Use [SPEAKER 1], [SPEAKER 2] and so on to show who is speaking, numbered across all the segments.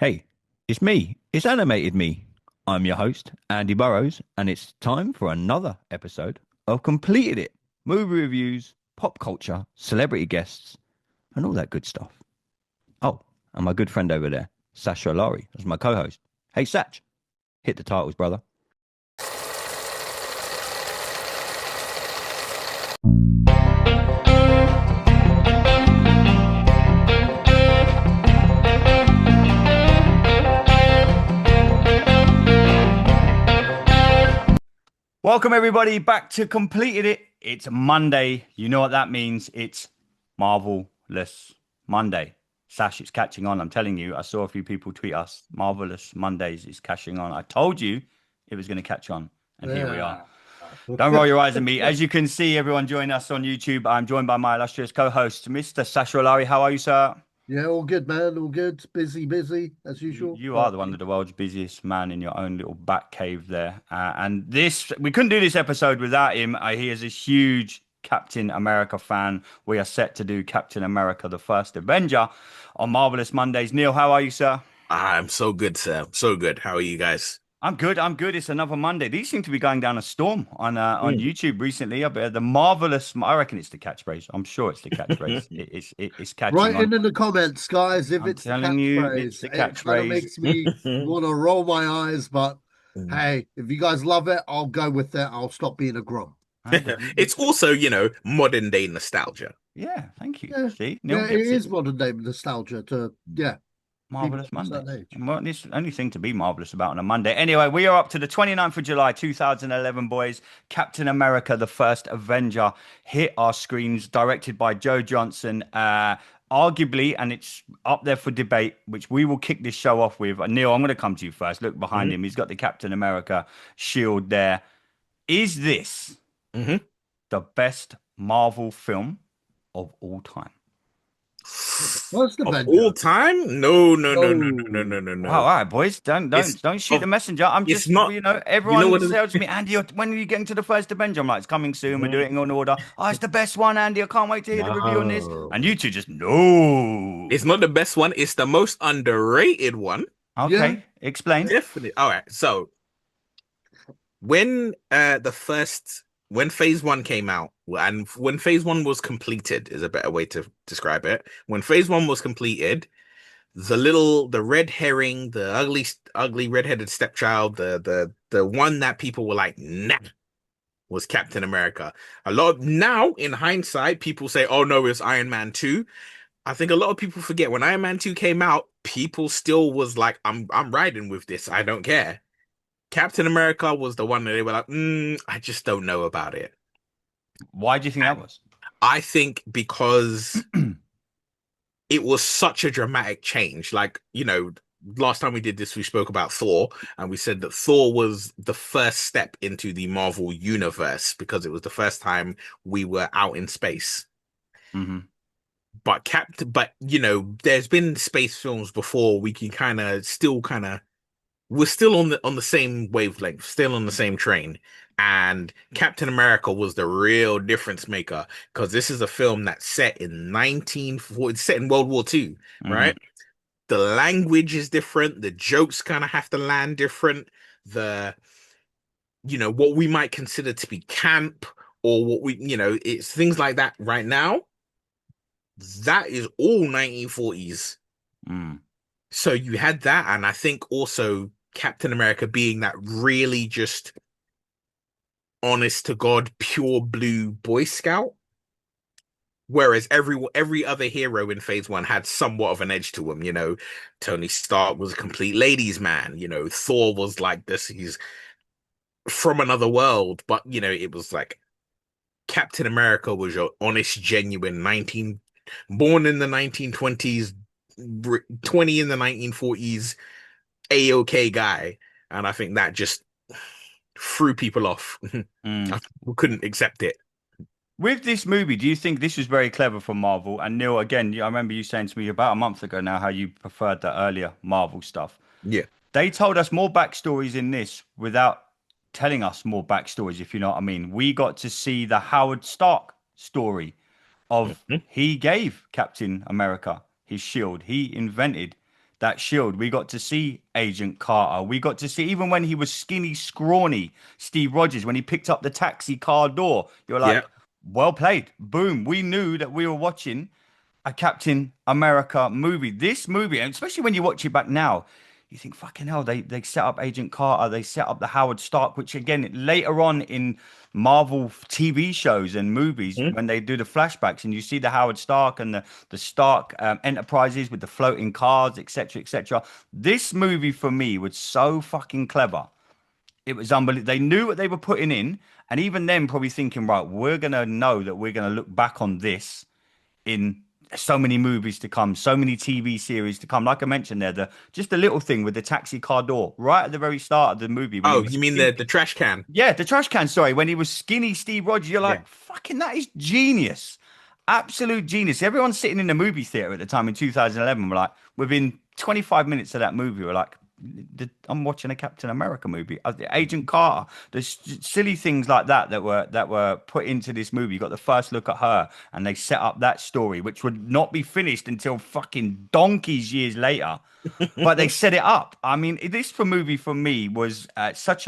[SPEAKER 1] Hey, it's me. It's animated me. I'm your host, Andy Burrows, and it's time for another episode of Completed It. Movie reviews, pop culture, celebrity guests, and all that good stuff. Oh, and my good friend over there, Sasha Alari, is my co-host. Hey, Satch, hit the titles, brother. Welcome everybody back to Completed It. It's Monday. You know what that means. It's Marvelous Monday. Sash, it's catching on. I'm telling you, I saw a few people tweet us. Marvelous Mondays is catching on. I told you it was going to catch on, and here we are.
[SPEAKER 2] Yeah.
[SPEAKER 1] Don't roll your eyes at me. As you can see, everyone join us on YouTube. I'm joined by my illustrious co-host, Mr. Sasha Olari. How are you, sir?
[SPEAKER 2] Yeah, all good, man. All good. Busy as
[SPEAKER 1] You,
[SPEAKER 2] usual.
[SPEAKER 1] you are
[SPEAKER 2] But
[SPEAKER 1] the one of the world's busiest man in your own little back cave there. And this, we couldn't do this episode without him. He is a huge Captain America fan. We are set to do Captain America, the first Avenger on Marvelous Mondays. Neil, how are you, sir?
[SPEAKER 3] I'm so good, sir. So good. How are you guys?
[SPEAKER 1] I'm good. I'm good. It's another Monday. These seem to be going down a storm on
[SPEAKER 3] Mm.
[SPEAKER 1] YouTube recently. The marvelous. I reckon it's the catchphrase. I'm sure it's the catchphrase. It's catching
[SPEAKER 2] write
[SPEAKER 1] on.
[SPEAKER 2] in the comments, guys, if
[SPEAKER 1] I'm
[SPEAKER 2] it's the
[SPEAKER 1] telling you, it's
[SPEAKER 2] catchphrase.
[SPEAKER 1] the
[SPEAKER 2] It kind of
[SPEAKER 1] catchphrase.
[SPEAKER 2] makes me want to roll my eyes, but hey, if you guys love it, I'll go with it. I'll stop being a grump.
[SPEAKER 3] It's also, modern day nostalgia.
[SPEAKER 1] Yeah, thank you.
[SPEAKER 2] Yeah,
[SPEAKER 1] See, Neil
[SPEAKER 2] yeah, it
[SPEAKER 1] gets it.
[SPEAKER 2] is modern day nostalgia to people
[SPEAKER 1] Marvelous
[SPEAKER 2] of a certain
[SPEAKER 1] Mondays.
[SPEAKER 2] age.
[SPEAKER 1] And what this only thing to be marvelous about on a Monday. Anyway, we are up to the 29th of July, 2011, boys. Captain America, the first Avenger, hit our screens, directed by Joe Johnson. Arguably, and it's up there for debate, which we will kick this show off with. Neil, I'm going to come to you first. Look behind
[SPEAKER 3] hmm
[SPEAKER 1] him. He's got the Captain America shield there. Is this
[SPEAKER 3] hmm
[SPEAKER 1] the best Marvel film of all time?
[SPEAKER 2] First
[SPEAKER 3] Of all
[SPEAKER 2] Avenger.
[SPEAKER 3] time? No, no, no, no, no, no,
[SPEAKER 2] No.
[SPEAKER 3] no, no,
[SPEAKER 1] Wow, all
[SPEAKER 3] no.
[SPEAKER 1] right, boys, don't
[SPEAKER 3] It's
[SPEAKER 1] don't don't shoot the
[SPEAKER 3] of
[SPEAKER 1] messenger. I'm
[SPEAKER 3] it's
[SPEAKER 1] just,
[SPEAKER 3] not, you know
[SPEAKER 1] everyone
[SPEAKER 3] what it
[SPEAKER 1] tells
[SPEAKER 3] is?
[SPEAKER 1] me, Andy, when are you getting to the first Avenger? I'm like, it's coming soon. We're
[SPEAKER 3] Mhm.
[SPEAKER 1] doing it in order. Oh, it's the best one, Andy. I can't wait to hear the review on this. And
[SPEAKER 3] No.
[SPEAKER 1] you two just no.
[SPEAKER 3] It's not the best one, it's the most underrated one.
[SPEAKER 2] Yeah,
[SPEAKER 1] Okay, explain.
[SPEAKER 3] Definitely. All right. So when when phase one came out, and when phase one was completed is a better way to describe it. When phase one was completed, the red herring, the ugly redheaded stepchild, the one that people were like, nah, was Captain America. A lot now in hindsight, people say, oh no, it's Iron Man 2. I think a lot of people forget when Iron Man 2 came out, people still was like, I'm riding with this. I don't care. Captain America was the one that they were like, I just don't know about it.
[SPEAKER 1] Why do you think that was?
[SPEAKER 3] I think because it was such a dramatic change. Like, last time we did this, we spoke about Thor, and we said that Thor was the first step into the Marvel universe because it was the first time we were out in space.
[SPEAKER 1] Hmm.
[SPEAKER 3] But there's been space films before. We can kind of we're still on the same wavelength, still on the same train. And Captain America was the real difference maker because this is a film that's set in 1940, it's set in World War II,
[SPEAKER 1] Hmm.
[SPEAKER 3] right? The language is different, the jokes kind of have to land different. The what we might consider to be camp or it's things like that right now. That is all 1940s.
[SPEAKER 1] Mm.
[SPEAKER 3] So you had that, and I think also Captain America being that really just honest to God, pure blue Boy Scout. Whereas every other hero in Phase One had somewhat of an edge to him. Tony Stark was a complete ladies' man. Thor was like this; he's from another world. But it was like Captain America was your honest, genuine 19, born in the 1920s, 20 in the 1940s, a-okay guy. And I think that just threw people off.
[SPEAKER 1] Mm.
[SPEAKER 3] People couldn't accept it.
[SPEAKER 1] With this movie, do you think this was very clever from Marvel? And Neil, again, I remember you saying to me about a month ago now how you preferred the earlier Marvel stuff.
[SPEAKER 3] Yeah.
[SPEAKER 1] They told us more backstories in this without telling us more backstories, if you know what I mean. We got to see the Howard Stark story of
[SPEAKER 3] Mhm.
[SPEAKER 1] he gave Captain America his shield. He invented that shield. We got to see Agent Carter. We got to see, even when he was skinny, scrawny, Steve Rogers, when he picked up the taxi car door, you're
[SPEAKER 3] Yeah.
[SPEAKER 1] like, well played. Boom. We knew that we were watching a Captain America movie. This movie, and especially when you watch it back now, you think, fucking hell, they set up Agent Carter, they set up the Howard Stark, which again, later on in Marvel TV shows and movies,
[SPEAKER 3] Mhm.
[SPEAKER 1] when they do the flashbacks and you see the Howard Stark and the Stark enterprises with the floating cars, etc., etc. This movie for me was so fucking clever. It was unbelievable. They knew what they were putting in, and even then, probably thinking, right, we're gonna know that we're gonna look back on this in so many movies to come, so many TV series to come. Like I mentioned there, the just the little thing with the taxi car door right at the very start of the movie when he
[SPEAKER 3] Oh,
[SPEAKER 1] was
[SPEAKER 3] you mean
[SPEAKER 1] skinny.
[SPEAKER 3] the trash can?
[SPEAKER 1] Yeah, the trash can. Sorry, when he was skinny Steve Rogers, you're
[SPEAKER 3] Yeah.
[SPEAKER 1] like, fucking, that is genius, absolute genius. Everyone sitting in the movie theater at the time in 2011 were like, within 25 minutes of that movie, we're like, I'm watching a Captain America movie. Agent Carter. There's silly things like that were put into this movie. You got the first look at her, and they set up that story, which would not be finished until fucking donkeys years later. But they set it up. I mean, this for movie for me was such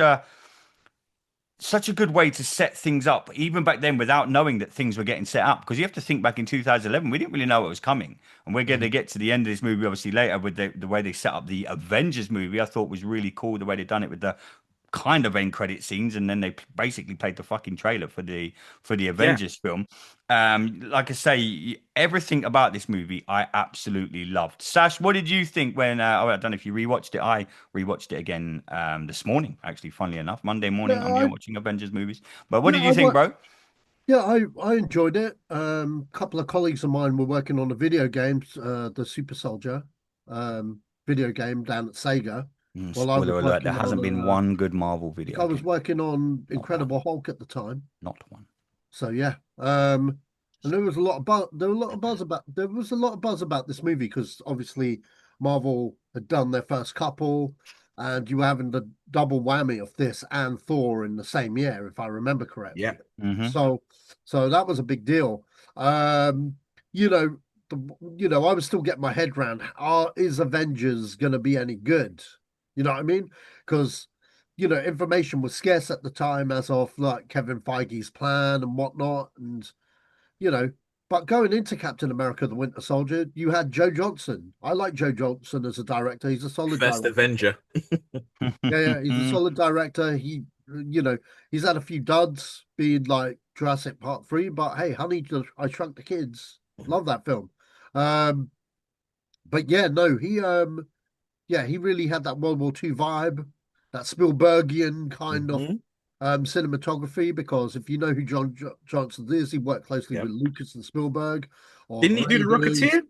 [SPEAKER 1] a good way to set things up, even back then, without knowing that things were getting set up. Because you have to think back in 2011, we didn't really know what was coming. And we're going to
[SPEAKER 3] Mhm.
[SPEAKER 1] get to the end of this movie, obviously, later with the way they set up the Avengers movie. I thought was really cool the way they done it with the kind of end credit scenes, and then they basically played the fucking trailer for the
[SPEAKER 3] Yeah.
[SPEAKER 1] Avengers film. Like I say, everything about this movie I absolutely loved. Sash, what did you think when? I don't know if you rewatched it. I rewatched it again this morning, actually. Funnily enough, Monday morning,
[SPEAKER 2] Yeah,
[SPEAKER 1] I'm here watching Avengers movies. But what
[SPEAKER 2] yeah,
[SPEAKER 1] did you think, bro?
[SPEAKER 2] yeah, I enjoyed it. A couple of colleagues of mine were working on a video game, the Super Soldier video game down at Sega, while I was
[SPEAKER 1] Spoiler alert: there
[SPEAKER 2] working on
[SPEAKER 1] hasn't been one good Marvel video
[SPEAKER 2] I was
[SPEAKER 1] game.
[SPEAKER 2] working on
[SPEAKER 1] Not one.
[SPEAKER 2] Incredible Hulk at the time.
[SPEAKER 1] Not one.
[SPEAKER 2] So yeah, and there was a lot of buzz. There was a lot of buzz about this movie because obviously Marvel had done their first couple, and you were having the double whammy of this and Thor in the same year, if I remember
[SPEAKER 3] Yeah.
[SPEAKER 2] correctly.
[SPEAKER 1] Mm-hmm.
[SPEAKER 2] So, so that was a big deal. You know, I was still getting my head around, is Avengers going to be any good? You know what I mean? Because information was scarce at the time, as of like Kevin Feige's plan and whatnot. And, you know, but going into Captain America, the Winter Soldier, you had Joe Johnson. I like Joe Johnson as a director. He's a solid
[SPEAKER 3] First
[SPEAKER 2] director.
[SPEAKER 3] Avenger.
[SPEAKER 2] Yeah, he's a solid director. He's had a few duds, being like Jurassic Park 3, but hey, Honey, I Shrunk the Kids. Love that film. Um, but yeah, no, he really had that World War II vibe, that Spielbergian kind of
[SPEAKER 3] Hmm.
[SPEAKER 2] cinematography. Because if you know who Johnson is, he worked closely
[SPEAKER 3] Yeah.
[SPEAKER 2] with Lucas and Spielberg on
[SPEAKER 3] Didn't he do the
[SPEAKER 2] Raiders
[SPEAKER 3] Rocketeer?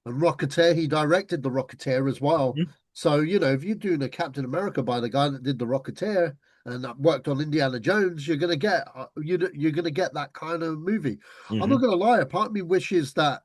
[SPEAKER 2] and Rocketeer. He directed the Rocketeer as well.
[SPEAKER 3] Mhm.
[SPEAKER 2] So if you're doing a Captain America by the guy that did the Rocketeer and that worked on Indiana Jones, you're gonna get that kind of movie. I'm not
[SPEAKER 3] Hmm.
[SPEAKER 2] gonna lie, a part of me wishes that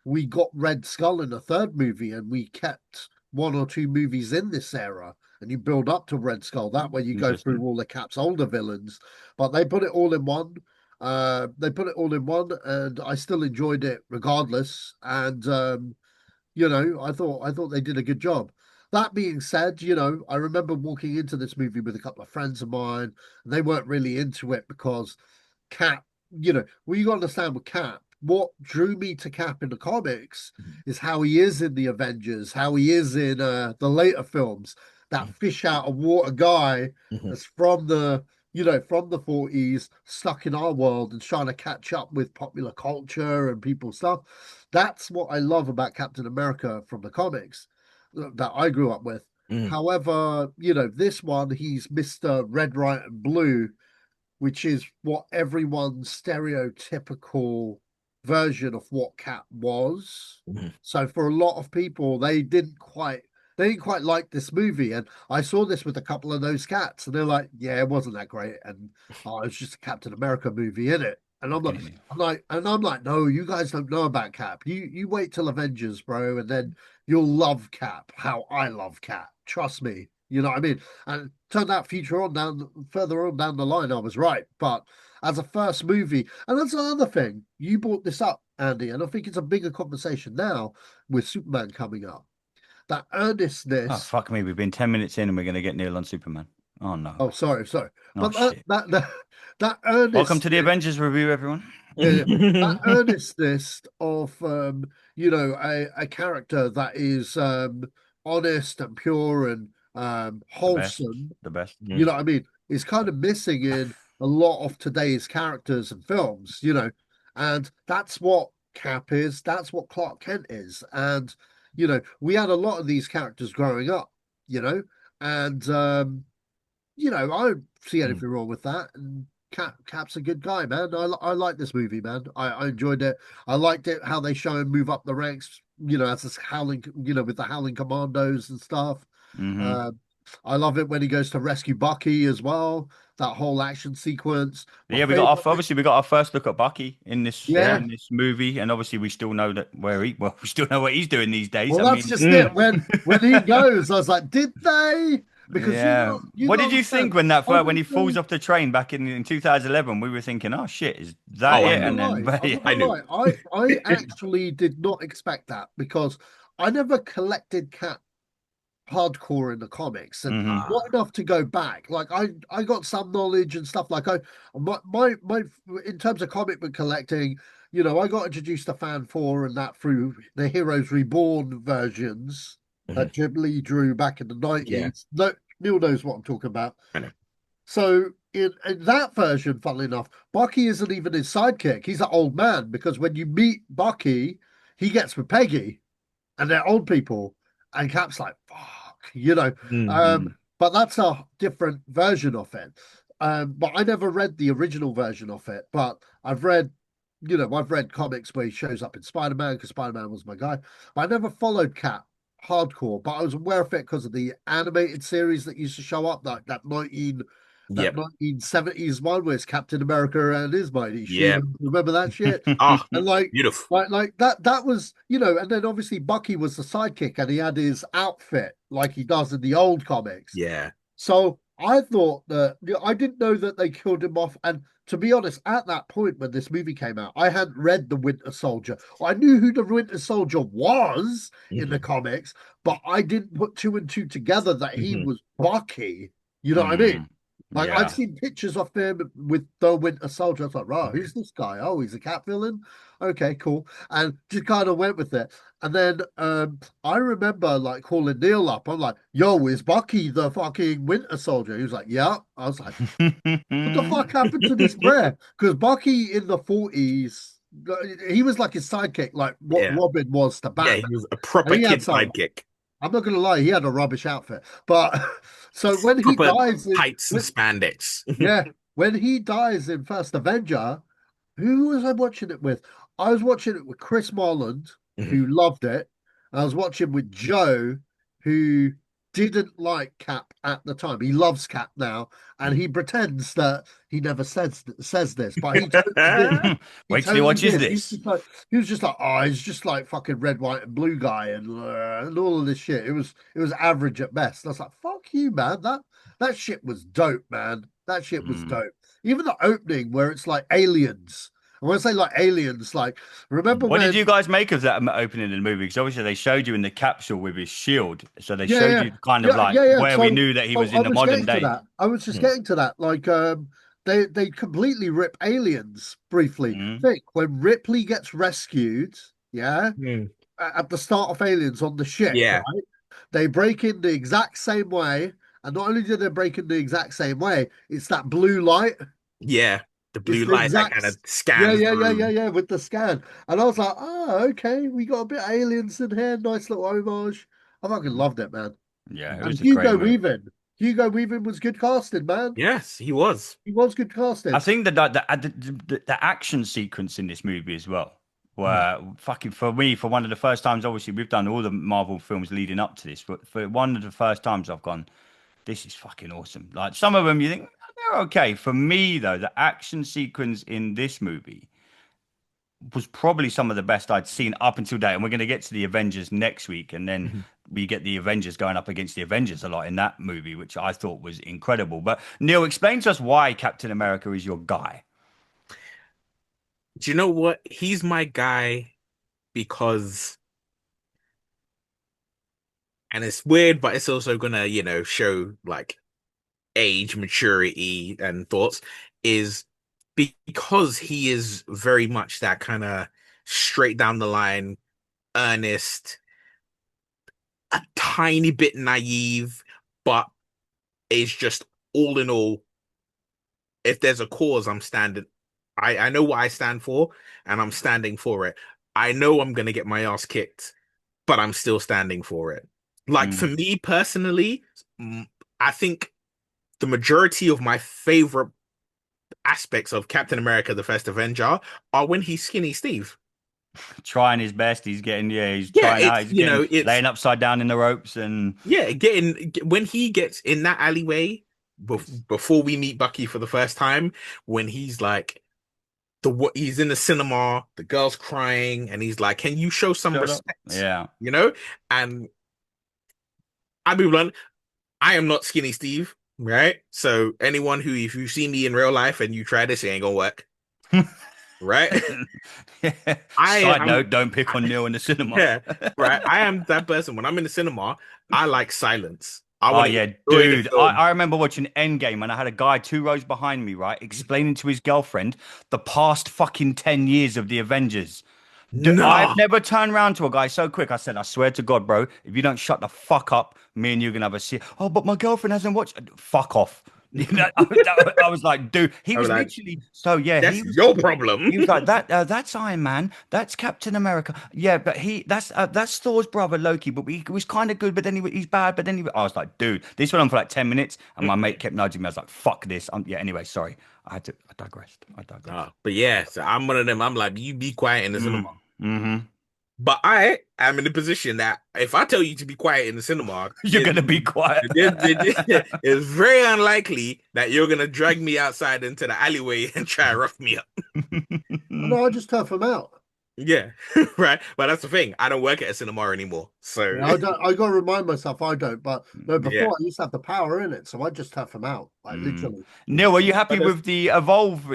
[SPEAKER 2] we got Red Skull in a third movie and we kept one or two movies in this era and you build up to Red Skull. That way you go through
[SPEAKER 1] Interesting.
[SPEAKER 2] all the Cap's older villains. But they put it all in one. And I still enjoyed it regardless. And I thought they did a good job. That being said, I remember walking into this movie with a couple of friends of mine, and they weren't really into it because Cap, well, you got to understand with Cap, what drew me to Cap in the comics is how he is in the Avengers, how he is in the later films. That fish out of water guy
[SPEAKER 3] Hmm.
[SPEAKER 2] that's from the 40s, stuck in our world and trying to catch up with popular culture and people's stuff. That's what I love about Captain America from the comics that I grew up with.
[SPEAKER 3] Mm.
[SPEAKER 2] However, this one, he's Mr. Red, White, and Blue, which is what everyone's stereotypical version of what Cap was.
[SPEAKER 3] Mhm.
[SPEAKER 2] So for a lot of people, they didn't quite like this movie. And I saw this with a couple of those cats, and they're like, "Yeah, it wasn't that great." And it's just a Captain America movie, in it. And
[SPEAKER 1] Fucking
[SPEAKER 2] I'm like, no, you guys don't know about Cap. You wait till Avengers, bro, and then you'll love Cap. How I love Cap. Trust me. You know what I mean? And it turned out further on down the line, I was right. But as a first movie, and that's another thing, you brought this up, Andy, and I think it's a bigger conversation now with Superman coming up. that
[SPEAKER 1] Oh,
[SPEAKER 2] earnestness.
[SPEAKER 1] fuck me. We've been 10 minutes in and we're going to get Neil on Superman. Oh, no.
[SPEAKER 2] Oh, sorry,
[SPEAKER 1] Oh,
[SPEAKER 2] but that
[SPEAKER 1] shit.
[SPEAKER 2] that that, that
[SPEAKER 1] Welcome to the
[SPEAKER 2] earnestness,
[SPEAKER 1] Avengers review, everyone.
[SPEAKER 2] yeah, that earnestness of a character that is honest and pure and
[SPEAKER 1] The best.
[SPEAKER 2] wholesome.
[SPEAKER 1] The best.
[SPEAKER 2] You know what I mean? Is kind of missing in a lot of today's characters and films. And that's what Cap is. That's what Clark Kent is. And we had a lot of these characters growing up. You know, and I don't see anything wrong with that. And Cap's a good guy, man. I like this movie, man. I enjoyed it. I liked it how they show him move up the ranks. As this howling, with the howling commandos and stuff.
[SPEAKER 1] Mm-hmm.
[SPEAKER 2] Um, I love it when he goes to rescue Bucky as well. That whole action sequence. My
[SPEAKER 1] Yeah, we got
[SPEAKER 2] favorite
[SPEAKER 1] our
[SPEAKER 2] bit,
[SPEAKER 1] obviously we got our first look at Bucky in this
[SPEAKER 2] yeah.
[SPEAKER 1] movie, and obviously we still know that we still know what he's doing these days.
[SPEAKER 2] Well,
[SPEAKER 1] I
[SPEAKER 2] that's
[SPEAKER 1] mean,
[SPEAKER 2] just it. When he goes, I was like, did they? Because
[SPEAKER 1] yeah.
[SPEAKER 2] you
[SPEAKER 1] What
[SPEAKER 2] got
[SPEAKER 1] did
[SPEAKER 2] to
[SPEAKER 1] you think
[SPEAKER 2] understand.
[SPEAKER 1] when when he falls
[SPEAKER 2] Obviously,
[SPEAKER 1] off the train back in 2011? We were thinking, oh shit, is that
[SPEAKER 3] Oh,
[SPEAKER 2] I'm
[SPEAKER 3] I
[SPEAKER 2] not
[SPEAKER 1] it?
[SPEAKER 2] gonna
[SPEAKER 3] knew.
[SPEAKER 1] And then,
[SPEAKER 2] lie.
[SPEAKER 1] but
[SPEAKER 2] I'm
[SPEAKER 1] yeah.
[SPEAKER 2] not
[SPEAKER 3] I
[SPEAKER 2] gonna
[SPEAKER 3] knew.
[SPEAKER 2] lie. I actually did not expect that because I never collected cat hardcore in the comics and
[SPEAKER 1] Hmm.
[SPEAKER 2] not
[SPEAKER 3] Ah,
[SPEAKER 2] enough to go back. Like I got some knowledge and stuff. Like my in terms of comic book collecting, I got introduced to Fan Four and that through the Heroes Reborn versions
[SPEAKER 3] mhm.
[SPEAKER 2] that Jim Lee drew back in the
[SPEAKER 3] Yeah,
[SPEAKER 2] 90s. No, Neil knows what I'm talking about.
[SPEAKER 3] I know.
[SPEAKER 2] So in that version, funnily enough, Bucky isn't even his sidekick. He's an old man because when you meet Bucky, he gets with Peggy and they're old people. And Cap's like, fuck.
[SPEAKER 3] Mm-hmm.
[SPEAKER 2] But that's a different version of it. But I never read the original version of it, but I've read comics where he shows up in Spider-Man because Spider-Man was my guy. But I never followed Cap hardcore, but I was aware of it because of the animated series that used to show up, that
[SPEAKER 3] Yep.
[SPEAKER 2] 1970s one where it's Captain America and his mighty
[SPEAKER 3] Yep.
[SPEAKER 2] shield. Remember that shit?
[SPEAKER 3] Ah,
[SPEAKER 2] And like,
[SPEAKER 3] beautiful.
[SPEAKER 2] like that was, and then obviously Bucky was the sidekick and he had his outfit like he does in the old comics.
[SPEAKER 3] Yeah.
[SPEAKER 2] So I thought that I didn't know that they killed him off. And to be honest, at that point when this movie came out, I hadn't read The Winter Soldier. I knew who the Winter Soldier was in the
[SPEAKER 3] Hmm.
[SPEAKER 2] comics, but I didn't put two and two together that he
[SPEAKER 3] Hmm.
[SPEAKER 2] was Bucky. You know what I mean?
[SPEAKER 1] Mm,
[SPEAKER 2] Like I'd
[SPEAKER 1] yeah.
[SPEAKER 2] seen pictures of him with the Winter Soldier. I was like, right, who's this guy? Oh, he's a cat villain. Okay, cool. And just kind of went with it. And then I remember like calling Neil up. I'm like, yo, is Bucky the fucking Winter Soldier? He was like, yeah. I was like, what the fuck happened to this rare? Because Bucky in the 40s, he was like his sidekick, like what
[SPEAKER 3] Yeah.
[SPEAKER 2] Robin was to
[SPEAKER 3] Yeah,
[SPEAKER 2] Batman.
[SPEAKER 3] he was a
[SPEAKER 2] And
[SPEAKER 3] proper
[SPEAKER 2] he had
[SPEAKER 3] kid
[SPEAKER 2] some,
[SPEAKER 3] sidekick.
[SPEAKER 2] I'm not gonna lie, he had a rubbish outfit. But so when he
[SPEAKER 3] Proper
[SPEAKER 2] dies in
[SPEAKER 3] tights and spandex.
[SPEAKER 2] yeah, when he dies in First Avenger, who was I watching it with? I was watching it with Chris Marland,
[SPEAKER 3] Mhm.
[SPEAKER 2] who loved it. I was watching with Joe, who didn't like Cap at the time. He loves Cap now, and he pretends that he never says this, but he totally did. He
[SPEAKER 1] Wait till he
[SPEAKER 2] totally
[SPEAKER 1] watches
[SPEAKER 2] did.
[SPEAKER 1] this.
[SPEAKER 2] He was just like, oh, he's just like fucking red, white, and blue guy, and all of this shit. It was average at best. I was like, fuck you, man. That shit was dope, man. That shit was
[SPEAKER 1] Mm.
[SPEAKER 2] dope. Even the opening where it's like aliens. And when I say like aliens, like remember
[SPEAKER 1] What did
[SPEAKER 2] when?
[SPEAKER 1] you guys make of that opening in the movie? Because obviously they showed you in the capsule with his shield, so they
[SPEAKER 2] Yeah,
[SPEAKER 1] showed
[SPEAKER 2] yeah,
[SPEAKER 1] you kind of
[SPEAKER 2] yeah,
[SPEAKER 1] like
[SPEAKER 2] yeah, yeah.
[SPEAKER 1] where we
[SPEAKER 2] So,
[SPEAKER 1] knew that he
[SPEAKER 2] so
[SPEAKER 1] was
[SPEAKER 2] I
[SPEAKER 1] in the
[SPEAKER 2] was
[SPEAKER 1] modern
[SPEAKER 2] getting to
[SPEAKER 1] day.
[SPEAKER 2] that. I was just
[SPEAKER 3] Mhm.
[SPEAKER 2] getting to that. Like, they completely rip aliens briefly.
[SPEAKER 1] Mm.
[SPEAKER 2] Think when Ripley gets rescued, yeah,
[SPEAKER 3] Mm.
[SPEAKER 2] at the start of Aliens on the ship,
[SPEAKER 3] Yeah.
[SPEAKER 2] right? They break in the exact same way, and not only do they break in the exact same way, it's that blue light.
[SPEAKER 3] Yeah. The
[SPEAKER 2] It's
[SPEAKER 3] blue
[SPEAKER 2] the
[SPEAKER 3] light that kind of
[SPEAKER 2] exact. Yeah,
[SPEAKER 3] scans
[SPEAKER 2] yeah,
[SPEAKER 3] the
[SPEAKER 2] yeah, yeah,
[SPEAKER 3] room.
[SPEAKER 2] yeah, with the scan. And I was like, oh, okay, we got a bit of aliens in here. Nice little homage. I fucking loved it, man.
[SPEAKER 1] Yeah, it
[SPEAKER 2] And
[SPEAKER 1] was a great move.
[SPEAKER 2] Hugo Weaving was good casting, man.
[SPEAKER 3] Yes, he was.
[SPEAKER 2] He was good
[SPEAKER 1] I
[SPEAKER 2] casting.
[SPEAKER 1] think that the action sequence in this movie as well,
[SPEAKER 3] Mhm.
[SPEAKER 1] were fucking for me for one of the first times. Obviously, we've done all the Marvel films leading up to this, but for one of the first times I've gone, this is fucking awesome. Like some of them, you think they're okay. For me though, the action sequence in this movie was probably some of the best I'd seen up until date. And we're going to get to the Avengers next week, and then
[SPEAKER 3] Mhm.
[SPEAKER 1] we get the Avengers going up against the Avengers a lot in that movie, which I thought was incredible. But Neil, explain to us why Captain America is your guy.
[SPEAKER 3] Do you know what? He's my guy because and it's weird, but it's also gonna, show like age, maturity, and thoughts, is because he is very much that kind of straight down the line, earnest, a tiny bit naive, but is just all in all, if there's a cause, I'm standing. I know what I stand for, and I'm standing for it. I know I'm gonna get my ass kicked, but I'm still standing for it. Like for
[SPEAKER 1] Mm.
[SPEAKER 3] me personally, I think the majority of my favorite aspects of Captain America: The First Avenger are when he's Skinny Steve.
[SPEAKER 1] Trying his best. He's getting, yeah, he's
[SPEAKER 3] Yeah,
[SPEAKER 1] trying out.
[SPEAKER 3] it's
[SPEAKER 1] He's getting
[SPEAKER 3] it's
[SPEAKER 1] laying upside down in the ropes, and
[SPEAKER 3] yeah, when he gets in that alleyway before we meet Bucky for the first time, when he's like he's in the cinema, the girl's crying, and he's like, "Can you show some
[SPEAKER 1] shut up.
[SPEAKER 3] respect?"
[SPEAKER 1] Yeah.
[SPEAKER 3] You know, and I'll be blunt, I am not Skinny Steve, right? So anyone who, if you see me in real life and you try this, it ain't gonna work, right? I
[SPEAKER 1] Side
[SPEAKER 3] am,
[SPEAKER 1] note: don't pick on Neil in the cinema.
[SPEAKER 3] yeah, right. I am that person. When I'm in the cinema, I like silence. I
[SPEAKER 1] Oh
[SPEAKER 3] want to
[SPEAKER 1] yeah,
[SPEAKER 3] enjoy the
[SPEAKER 1] dude. I,
[SPEAKER 3] film.
[SPEAKER 1] I remember watching Endgame and I had a guy 2 rows behind me, right, explaining to his girlfriend the past fucking 10 years of the Avengers. I've
[SPEAKER 3] No,
[SPEAKER 1] never turned around to a guy so quick. I said, I swear to God, bro, if you don't shut the fuck up, me and you are gonna have a see. Oh, but my girlfriend hasn't watched. Fuck off. You know, I was like, dude, he
[SPEAKER 3] I was
[SPEAKER 1] was
[SPEAKER 3] like,
[SPEAKER 1] literally so yeah,
[SPEAKER 3] that's your problem.
[SPEAKER 1] he was like that. That's Iron Man. That's Captain America. Yeah, but that's Thor's brother Loki. But he was kind of good. But then he's bad. But then I was like, dude, this went on for like 10 minutes, and my mate kept nudging me. I was like, fuck this. Yeah. Anyway, sorry. I digressed. I digressed.
[SPEAKER 3] But yeah, so I'm one of them. I'm like, you be quiet in the cinema.
[SPEAKER 1] Mm-hmm.
[SPEAKER 3] But I am in the position that if I tell you to be quiet in the cinema,
[SPEAKER 1] You're gonna be quiet.
[SPEAKER 3] it's very unlikely that you're gonna drag me outside into the alleyway and try to rough me up.
[SPEAKER 2] No, I just tough him out.
[SPEAKER 3] Yeah, right. But that's the thing. I don't work at a cinema anymore, so
[SPEAKER 2] Yeah, I don't. I got to remind myself I don't. But no,
[SPEAKER 3] yeah.
[SPEAKER 2] before I used to have the power in it, so I just tough him out, like
[SPEAKER 1] Mm.
[SPEAKER 2] literally.
[SPEAKER 1] Neil, are you happy
[SPEAKER 3] But that's,
[SPEAKER 1] with the evolve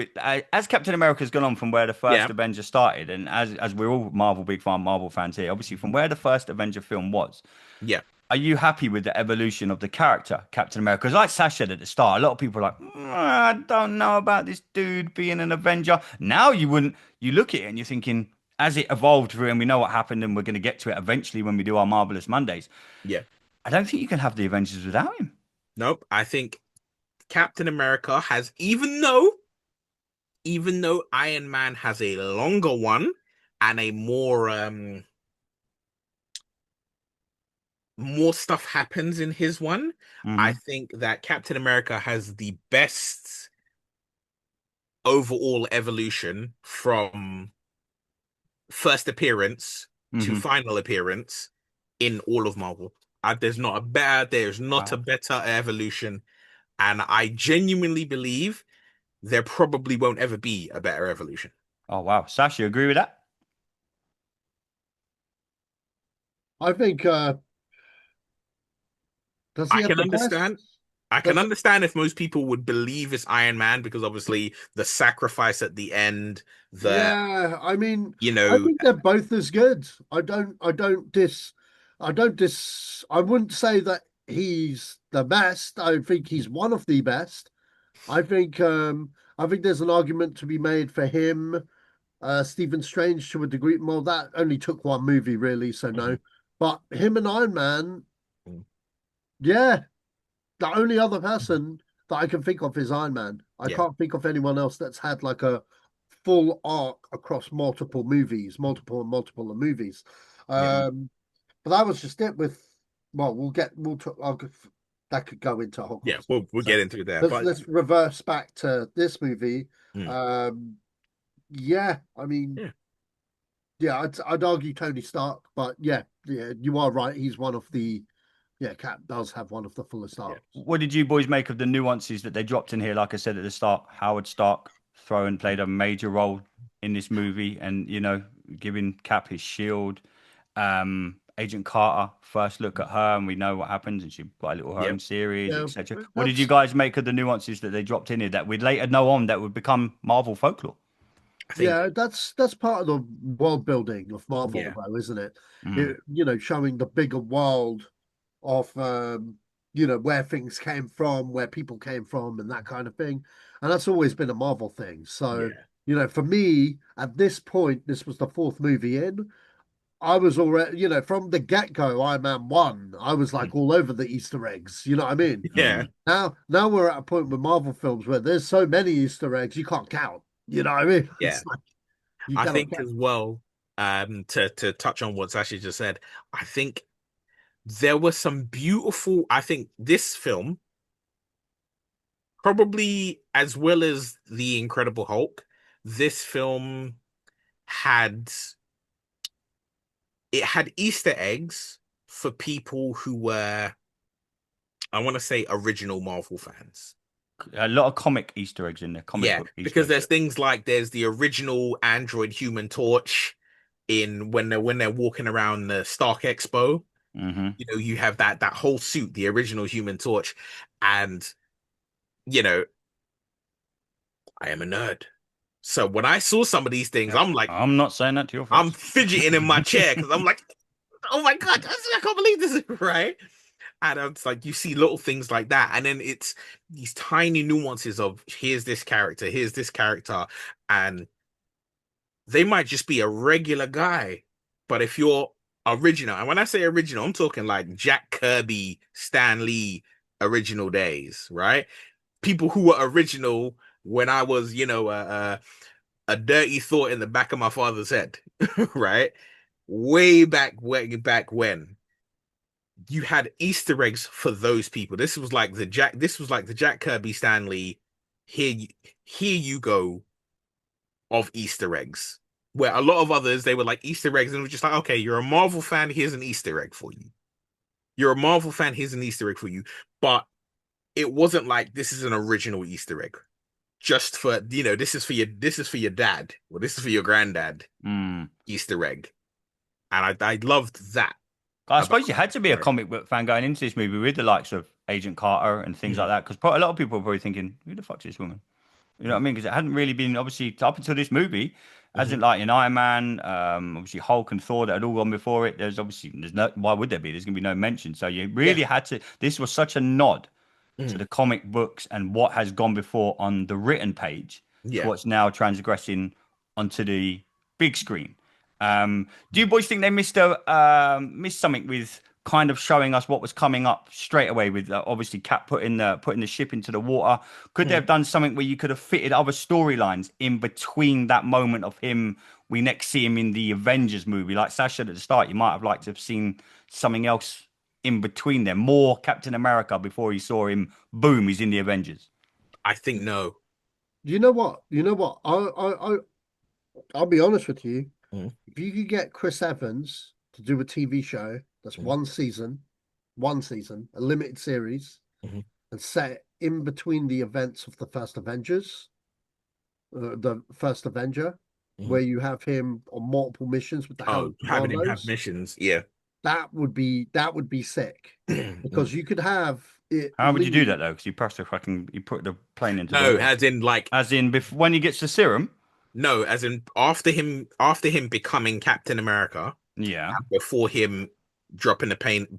[SPEAKER 1] as Captain America's gone on from where the first
[SPEAKER 3] yeah,
[SPEAKER 1] Avenger started, and as we're all Marvel fans here, obviously from where the first Avenger film was,
[SPEAKER 3] yeah.
[SPEAKER 1] are you happy with the evolution of the character Captain America? Because like Sash said at the start, a lot of people are like, I don't know about this dude being an Avenger. Now you wouldn't. You look at it and you're thinking, as it evolved through, and we know what happened, and we're going to get to it eventually when we do our Marvelous Mondays.
[SPEAKER 3] Yeah.
[SPEAKER 1] I don't think you can have the Avengers without him.
[SPEAKER 3] Nope. I think Captain America has, even though Iron Man has a longer one and a more stuff happens in his one, I
[SPEAKER 1] Hmm.
[SPEAKER 3] think that Captain America has the best overall evolution from first appearance to
[SPEAKER 1] Hmm.
[SPEAKER 3] final appearance in all of Marvel. There's not a
[SPEAKER 1] Wow.
[SPEAKER 3] better evolution, and I genuinely believe there probably won't ever be a better evolution.
[SPEAKER 1] Oh wow, Sash, you agree with that?
[SPEAKER 2] I think. Does he
[SPEAKER 3] I
[SPEAKER 2] have
[SPEAKER 3] can
[SPEAKER 2] the best?
[SPEAKER 3] understand. I can
[SPEAKER 2] Does it?
[SPEAKER 3] understand if most people would believe it's Iron Man because obviously the sacrifice at the end, the
[SPEAKER 2] Yeah. I mean,
[SPEAKER 3] you
[SPEAKER 2] I
[SPEAKER 3] know,
[SPEAKER 2] think they're both as good. I don't. I don't dis. I don't dis. I wouldn't say that he's the best. I think he's one of the best. I think. I think there's an argument to be made for him. Stephen Strange to a degree. Well, that only took one movie, really, so no.
[SPEAKER 3] Mhm.
[SPEAKER 2] But him and Iron Man, yeah, the only other person that I can think of is Iron Man. I
[SPEAKER 3] Yeah,
[SPEAKER 2] can't think of anyone else that's had like a full arc across multiple movies, multiple movies.
[SPEAKER 3] yeah,
[SPEAKER 2] But that was just it with, well, we'll talk, that could go into a whole
[SPEAKER 3] yeah.
[SPEAKER 2] conversation.
[SPEAKER 3] We'll
[SPEAKER 2] So
[SPEAKER 3] get into it there,
[SPEAKER 2] let's
[SPEAKER 3] but
[SPEAKER 2] let's reverse back to this movie.
[SPEAKER 3] mm,
[SPEAKER 2] Um, yeah, I mean,
[SPEAKER 3] yeah,
[SPEAKER 2] yeah, I'd argue Tony Stark, but yeah, you are right. He's one of the Cap does have one of the fullest
[SPEAKER 3] yeah,
[SPEAKER 2] arcs.
[SPEAKER 1] What did you boys make of the nuances that they dropped in here? Like I said at the start, Howard Stark throwing played a major role in this movie, and giving Cap his shield. Agent Carter, first look at her, and we know what happens, and she got a little her
[SPEAKER 3] yeah.
[SPEAKER 1] own series,
[SPEAKER 2] Yeah,
[SPEAKER 1] etc. What did you
[SPEAKER 2] that's
[SPEAKER 1] guys make of the nuances that they dropped in here that we'd later know on that would become Marvel folklore?
[SPEAKER 3] I think,
[SPEAKER 2] yeah, that's part of the world building of Marvel,
[SPEAKER 3] yeah,
[SPEAKER 2] though, isn't it?
[SPEAKER 1] Mm,
[SPEAKER 2] Showing the bigger world, of where things came from, where people came from, and that kind of thing. And that's always been a Marvel thing. So,
[SPEAKER 3] Yeah.
[SPEAKER 2] for me, at this point, this was the fourth movie in. I was already, from the get-go, Iron Man 1, I was like all over the Easter eggs. You know what I mean?
[SPEAKER 3] Yeah.
[SPEAKER 1] Mm.
[SPEAKER 2] Now we're at a point with Marvel films where there's so many Easter eggs you can't count. You know what I mean?
[SPEAKER 3] Yeah.
[SPEAKER 2] It's like you
[SPEAKER 3] I
[SPEAKER 2] cannot
[SPEAKER 3] think
[SPEAKER 2] count.
[SPEAKER 3] as well, to touch on what Sasha just said, I think there were some beautiful, I think this film, probably as well as The Incredible Hulk, this film had it had Easter eggs for people who were, I want to say, original Marvel fans.
[SPEAKER 1] A lot of comic Easter eggs in there, comic
[SPEAKER 3] Yeah,
[SPEAKER 1] book Easter
[SPEAKER 3] because
[SPEAKER 1] eggs.
[SPEAKER 3] there's things like there's the original Android Human Torch in when they're walking around the Stark Expo.
[SPEAKER 1] Hmm.
[SPEAKER 3] You have that whole suit, the original Human Torch, and you know, I am a nerd. So when I saw some of these things,
[SPEAKER 1] Yeah.
[SPEAKER 3] I'm like,
[SPEAKER 1] I'm not saying that to your
[SPEAKER 3] I'm
[SPEAKER 1] face.
[SPEAKER 3] fidgeting in my chair because I'm like, oh my God, I can't believe this is right. And it's like you see little things like that, and then it's these tiny nuances of here's this character, and they might just be a regular guy. But if you're original, and when I say original, I'm talking like Jack Kirby, Stan Lee original days, right? People who were original when I was, a dirty thought in the back of my father's head, right? Way back when you had Easter eggs for those people. This was like the Jack Kirby Stanley. Here you, here you go of Easter eggs. Where a lot of others they were like Easter eggs, and it was just like, okay, you're a Marvel fan, here's an Easter egg for you. You're a Marvel fan, here's an Easter egg for you. But it wasn't like this is an original Easter egg. Just for this is for your dad, or this is for your granddad
[SPEAKER 1] Mm.
[SPEAKER 3] Easter egg. And I loved that
[SPEAKER 1] I
[SPEAKER 3] about
[SPEAKER 1] suppose you had to be a comic book fan going into this movie with the likes of Agent Carter and things like
[SPEAKER 3] Mhm.
[SPEAKER 1] that, because a lot of people were probably thinking, "Who the fuck's this woman?" You know what I mean? Because it hadn't really been obviously up until this movie, as in
[SPEAKER 3] Mhm.
[SPEAKER 1] like in Iron Man, obviously Hulk and Thor that had all gone before it. There's no why would there be? There's gonna be no mention. So you
[SPEAKER 3] Yeah.
[SPEAKER 1] really had to. This was such a nod to
[SPEAKER 3] Mhm.
[SPEAKER 1] the comic books and what has gone before on the written page to
[SPEAKER 3] Yeah.
[SPEAKER 1] what's now transgressing onto the big screen. Do you boys think they missed something with kind of showing us what was coming up straight away with obviously Cap putting the ship into the water? Could they
[SPEAKER 3] Mhm.
[SPEAKER 1] have done something where you could have fitted other storylines in between that moment of him? We next see him in the Avengers movie, like Sasha at the start. You might have liked to have seen something else in between them, more Captain America before he saw him. Boom, he's in the Avengers.
[SPEAKER 3] I think no.
[SPEAKER 2] You know what? I'll be honest with you.
[SPEAKER 3] Mhm.
[SPEAKER 2] If you could get Chris Evans to do a TV show that's
[SPEAKER 3] Mhm.
[SPEAKER 2] one season, a limited series,
[SPEAKER 3] Mhm.
[SPEAKER 2] and set in between the events of the first Avengers, the first Avenger, where
[SPEAKER 3] Mhm.
[SPEAKER 2] you have him on multiple missions with the
[SPEAKER 3] Oh,
[SPEAKER 2] Howling
[SPEAKER 3] having him have
[SPEAKER 2] Commandos,
[SPEAKER 3] missions, yeah.
[SPEAKER 2] that would be sick because you could have it
[SPEAKER 1] How would you do that
[SPEAKER 2] lead.
[SPEAKER 1] though? Because he put the plane into the
[SPEAKER 3] No,
[SPEAKER 1] water.
[SPEAKER 3] as in like
[SPEAKER 1] As in, when he gets the serum.
[SPEAKER 3] no, as in after him becoming Captain America,
[SPEAKER 1] Yeah.
[SPEAKER 3] before him dropping the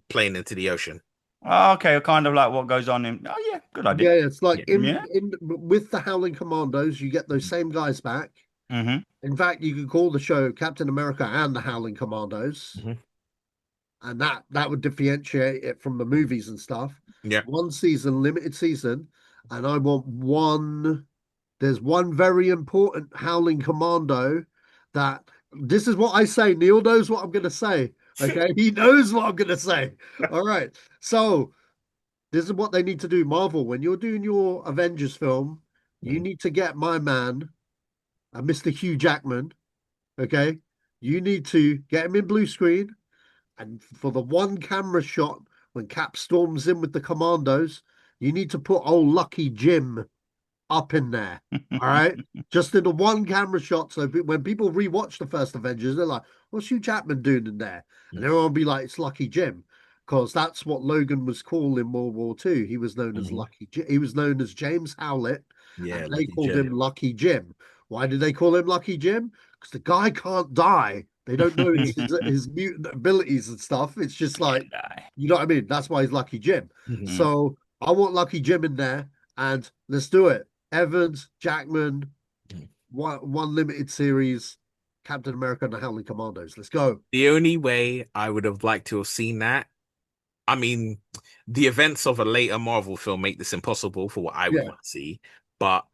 [SPEAKER 3] plane into the ocean.
[SPEAKER 1] Oh, okay, kind of like what goes on in. Oh yeah, good idea.
[SPEAKER 2] Yeah, it's like
[SPEAKER 3] Yeah.
[SPEAKER 1] Yeah.
[SPEAKER 2] in with the Howling Commandos, you get those same guys back.
[SPEAKER 1] Hmm.
[SPEAKER 2] In fact, you could call the show Captain America and the Howling Commandos,
[SPEAKER 3] Mhm.
[SPEAKER 2] and that would differentiate it from the movies and stuff.
[SPEAKER 3] Yeah.
[SPEAKER 2] One season, limited season, and I want one. There's one very important Howling Commando that this is what I say. Neil knows what I'm going to say. Okay, he knows what I'm going to say. All right, so this is what they need to do. Marvel, when you're doing your Avengers film, you
[SPEAKER 3] Mhm.
[SPEAKER 2] need to get my man, Mr. Hugh Jackman. Okay, you need to get him in blue screen. And for the one camera shot when Cap storms in with the commandos, you need to put old Lucky Jim up in there. All right. Just in the one camera shot. So when people rewatch the first Avengers, they're like, what's Hugh Jackman doing in there? And everyone will be like, it's Lucky Jim. Because that's what Logan was called in World War II. He was known as
[SPEAKER 3] Mhm.
[SPEAKER 2] Lucky Jim. He was known as James Howlett, and
[SPEAKER 3] Yeah,
[SPEAKER 2] they
[SPEAKER 3] Lucky
[SPEAKER 2] called him
[SPEAKER 3] Jim.
[SPEAKER 2] Lucky Jim. Why did they call him Lucky Jim? Because the guy can't die. They don't know it's his mutant abilities and stuff. It's just like,
[SPEAKER 1] Jedi.
[SPEAKER 2] you know what I mean? That's why he's Lucky Jim.
[SPEAKER 3] Mhm.
[SPEAKER 1] Mm.
[SPEAKER 2] So I want Lucky Jim in there, and let's do it. Evans, Jackman, one limited series, Captain America and the Howling Commandos. Let's go.
[SPEAKER 3] The only way I would have liked to have seen that, I mean, the events of a later Marvel film make this impossible for what I would
[SPEAKER 2] Yeah,
[SPEAKER 3] want to see, but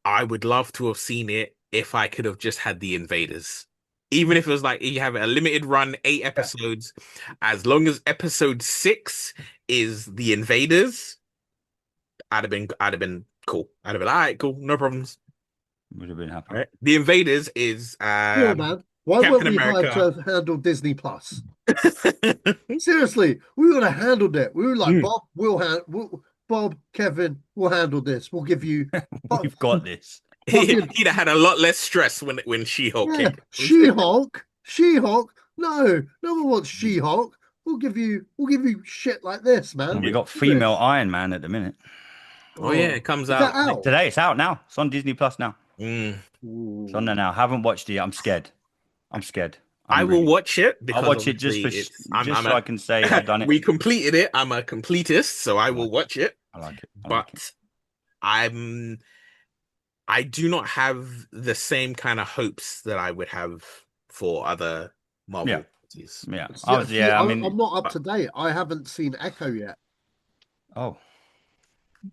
[SPEAKER 3] I would love to have seen it if I could have just had the Invaders. Even if it was like you have a limited run, 8 episodes, as long as episode 6 is the Invaders, I'd have been cool. I'd have been all right, cool, no problems.
[SPEAKER 1] Would have been happy.
[SPEAKER 3] Right? The Invaders is
[SPEAKER 2] sure, man. Why weren't
[SPEAKER 3] Captain
[SPEAKER 2] we hired
[SPEAKER 3] America.
[SPEAKER 2] to handle Disney Plus? Seriously, we would have handled it. We were like,
[SPEAKER 3] Mm.
[SPEAKER 2] Bob, Bob, Kevin, we'll handle this. We'll give you
[SPEAKER 1] We've got this.
[SPEAKER 2] fucking
[SPEAKER 3] He'd have had a lot less stress when She-Hulk
[SPEAKER 2] yeah,
[SPEAKER 3] came.
[SPEAKER 2] She-Hulk. She-Hulk. No, no one wants She-Hulk. We'll give you shit like this,
[SPEAKER 1] And
[SPEAKER 2] man.
[SPEAKER 1] we got
[SPEAKER 2] Do
[SPEAKER 1] female
[SPEAKER 2] this.
[SPEAKER 1] Iron Man at the minute.
[SPEAKER 3] Oh yeah,
[SPEAKER 2] Oh,
[SPEAKER 3] it comes
[SPEAKER 2] is that
[SPEAKER 3] out.
[SPEAKER 2] out?
[SPEAKER 1] Today it's out now. It's on Disney Plus now.
[SPEAKER 3] Mm.
[SPEAKER 1] It's on there
[SPEAKER 2] Ooh.
[SPEAKER 1] now. Haven't watched it yet. I'm scared. I'm scared.
[SPEAKER 3] I
[SPEAKER 1] I'm
[SPEAKER 3] will
[SPEAKER 1] really.
[SPEAKER 3] watch it
[SPEAKER 1] I'll
[SPEAKER 3] because
[SPEAKER 1] watch it just
[SPEAKER 3] obviously
[SPEAKER 1] for
[SPEAKER 3] it's I'm
[SPEAKER 1] just so
[SPEAKER 3] a
[SPEAKER 1] I can say I've done it.
[SPEAKER 3] we completed it. I'm a completist, so I
[SPEAKER 1] I
[SPEAKER 3] will
[SPEAKER 1] like it.
[SPEAKER 3] watch it.
[SPEAKER 1] I like it. I like it.
[SPEAKER 3] But I'm I do not have the same kind of hopes that I would have for other
[SPEAKER 1] Yeah.
[SPEAKER 3] Marvel movies.
[SPEAKER 1] Yeah. I
[SPEAKER 2] Yeah,
[SPEAKER 1] was.
[SPEAKER 2] see,
[SPEAKER 1] Yeah. I
[SPEAKER 2] I'm
[SPEAKER 1] mean.
[SPEAKER 2] not up
[SPEAKER 3] But
[SPEAKER 2] to date. I haven't seen Echo yet.
[SPEAKER 1] Oh,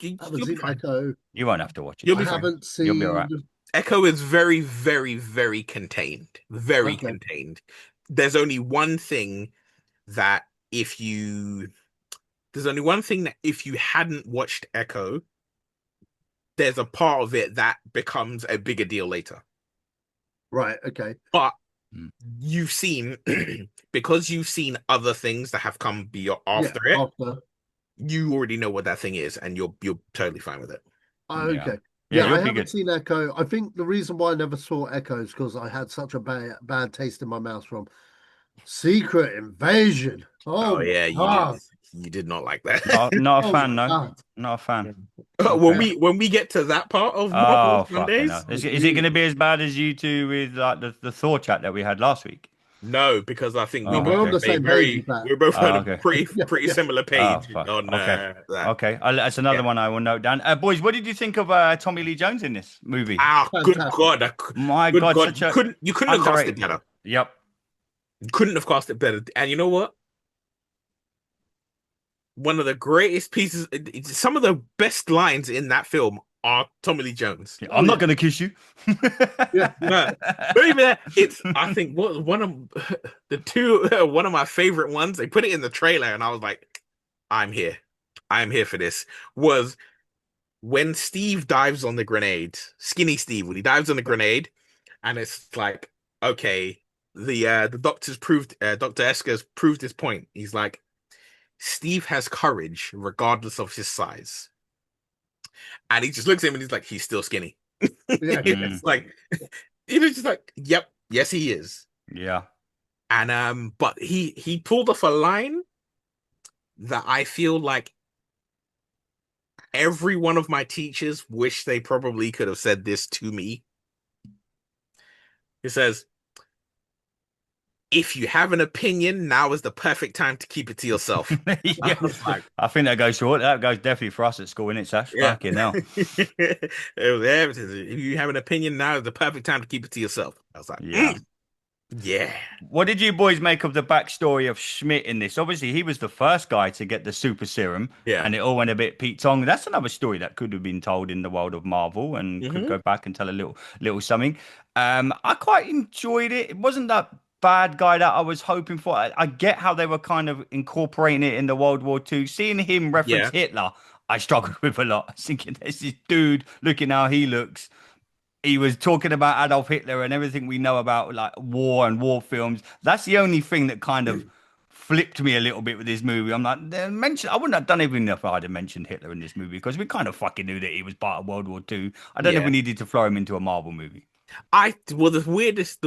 [SPEAKER 2] I haven't
[SPEAKER 3] you'll be
[SPEAKER 2] seen
[SPEAKER 3] fine.
[SPEAKER 2] Echo.
[SPEAKER 1] you won't have to watch it.
[SPEAKER 3] You'll
[SPEAKER 2] I
[SPEAKER 3] be
[SPEAKER 1] Don't worry.
[SPEAKER 3] fine.
[SPEAKER 2] haven't
[SPEAKER 1] You'll be all
[SPEAKER 2] seen.
[SPEAKER 1] right.
[SPEAKER 3] Echo is very, very, very contained. Very
[SPEAKER 2] Okay,
[SPEAKER 3] contained. There's only one thing that if you there's only one thing that if you hadn't watched Echo, there's a part of it that becomes a bigger deal later.
[SPEAKER 2] right. Okay.
[SPEAKER 3] But
[SPEAKER 1] Mm.
[SPEAKER 3] you've seen because you've seen other things that have come beyond
[SPEAKER 2] Yeah.
[SPEAKER 3] after it,
[SPEAKER 2] After.
[SPEAKER 3] you already know what that thing is, and you're totally fine with it.
[SPEAKER 1] Yeah.
[SPEAKER 2] Okay.
[SPEAKER 1] Yeah.
[SPEAKER 2] Yeah, I
[SPEAKER 1] You'll be
[SPEAKER 2] haven't
[SPEAKER 1] good.
[SPEAKER 2] seen Echo. I think the reason why I never saw Echo is because I had such a bad taste in my mouth from Secret Invasion. Oh
[SPEAKER 3] Oh
[SPEAKER 2] my
[SPEAKER 3] yeah,
[SPEAKER 2] God.
[SPEAKER 3] you did not like that.
[SPEAKER 1] Not a
[SPEAKER 2] Oh my
[SPEAKER 1] fan. No.
[SPEAKER 2] God.
[SPEAKER 1] Not a fan.
[SPEAKER 3] when
[SPEAKER 1] Okay.
[SPEAKER 2] Yeah.
[SPEAKER 3] we get to that part of Marvel
[SPEAKER 1] Oh fucking hell!
[SPEAKER 3] Sundays,
[SPEAKER 1] Is it going to be as bad as you two with like the Thor chat that we had last week?
[SPEAKER 3] no, because I think we
[SPEAKER 2] No,
[SPEAKER 1] Oh
[SPEAKER 2] we're
[SPEAKER 3] both
[SPEAKER 2] on
[SPEAKER 1] okay.
[SPEAKER 2] the
[SPEAKER 3] a
[SPEAKER 2] same page
[SPEAKER 3] very
[SPEAKER 2] with that.
[SPEAKER 3] we're both on
[SPEAKER 1] Oh
[SPEAKER 3] a
[SPEAKER 1] okay.
[SPEAKER 2] Yeah,
[SPEAKER 3] pretty
[SPEAKER 2] yeah.
[SPEAKER 3] similar
[SPEAKER 1] Oh
[SPEAKER 3] page
[SPEAKER 1] fuck.
[SPEAKER 3] on
[SPEAKER 1] Okay.
[SPEAKER 3] that.
[SPEAKER 1] Okay. That's another
[SPEAKER 3] Yeah.
[SPEAKER 1] one I will note down. Boys, what did you think of Tommy Lee Jones in this movie?
[SPEAKER 3] Ah, good
[SPEAKER 2] Fantastic.
[SPEAKER 3] God,
[SPEAKER 1] My
[SPEAKER 3] good
[SPEAKER 1] God,
[SPEAKER 3] God,
[SPEAKER 1] such a
[SPEAKER 3] you couldn't have cast it
[SPEAKER 1] underrated role.
[SPEAKER 3] better.
[SPEAKER 1] Yep.
[SPEAKER 3] You couldn't have cast it better. And you know what? One of the greatest pieces, some of the best lines in that film are Tommy Lee Jones.
[SPEAKER 2] Oh
[SPEAKER 1] I'm not
[SPEAKER 2] yeah.
[SPEAKER 1] going to kiss you.
[SPEAKER 2] Yeah.
[SPEAKER 3] No, not even that. It's I think what one of the two one of my favorite ones. They put it in the trailer, and I was like, I'm here. I'm here for this. Was when Steve dives on the grenade, Skinny Steve, when he dives on the grenade, and it's like, okay, the doctor's proved Dr. Esker's proved his point. He's like, Steve has courage regardless of his size. And he just looks at him and he's like, he's still skinny.
[SPEAKER 2] Yeah.
[SPEAKER 1] Mm,
[SPEAKER 3] It's like, you know, just like, yep, yes, he is.
[SPEAKER 1] yeah.
[SPEAKER 3] And but he pulled off a line that I feel like every one of my teachers wish they probably could have said this to me. He says, if you have an opinion, now is the perfect time to keep it to yourself. I
[SPEAKER 1] Yeah.
[SPEAKER 3] was like,
[SPEAKER 1] I think that goes short. That goes definitely for us at school, innit, Sash?
[SPEAKER 3] yeah.
[SPEAKER 1] Fucking hell.
[SPEAKER 3] It was there. If you have an opinion, now is the perfect time to keep it to yourself. I was like,
[SPEAKER 1] Yeah.
[SPEAKER 3] yeah.
[SPEAKER 1] What did you boys make of the backstory of Schmidt in this? Obviously, he was the first guy to get the super serum,
[SPEAKER 3] Yeah.
[SPEAKER 1] and it all went a bit Pete Tong. That's another story that could have been told in the world of Marvel and could
[SPEAKER 3] Hmm.
[SPEAKER 1] go back and tell a little something. I quite enjoyed it. It wasn't that bad guy that I was hoping for. I get how they were kind of incorporating it in the World War II. Seeing him reference
[SPEAKER 3] Yeah.
[SPEAKER 1] Hitler, I struggled with a lot. I was thinking, there's this dude, looking how he looks. He was talking about Adolf Hitler and everything we know about like war and war films. That's the only thing that kind of flipped me a little bit with this movie. I'm like, mention. I wouldn't have done even if I'd have mentioned Hitler in this movie because we kind of fucking knew that he was part of World War II. I don't know if
[SPEAKER 3] Yeah.
[SPEAKER 1] we needed to throw him into a Marvel movie.
[SPEAKER 3] Well, the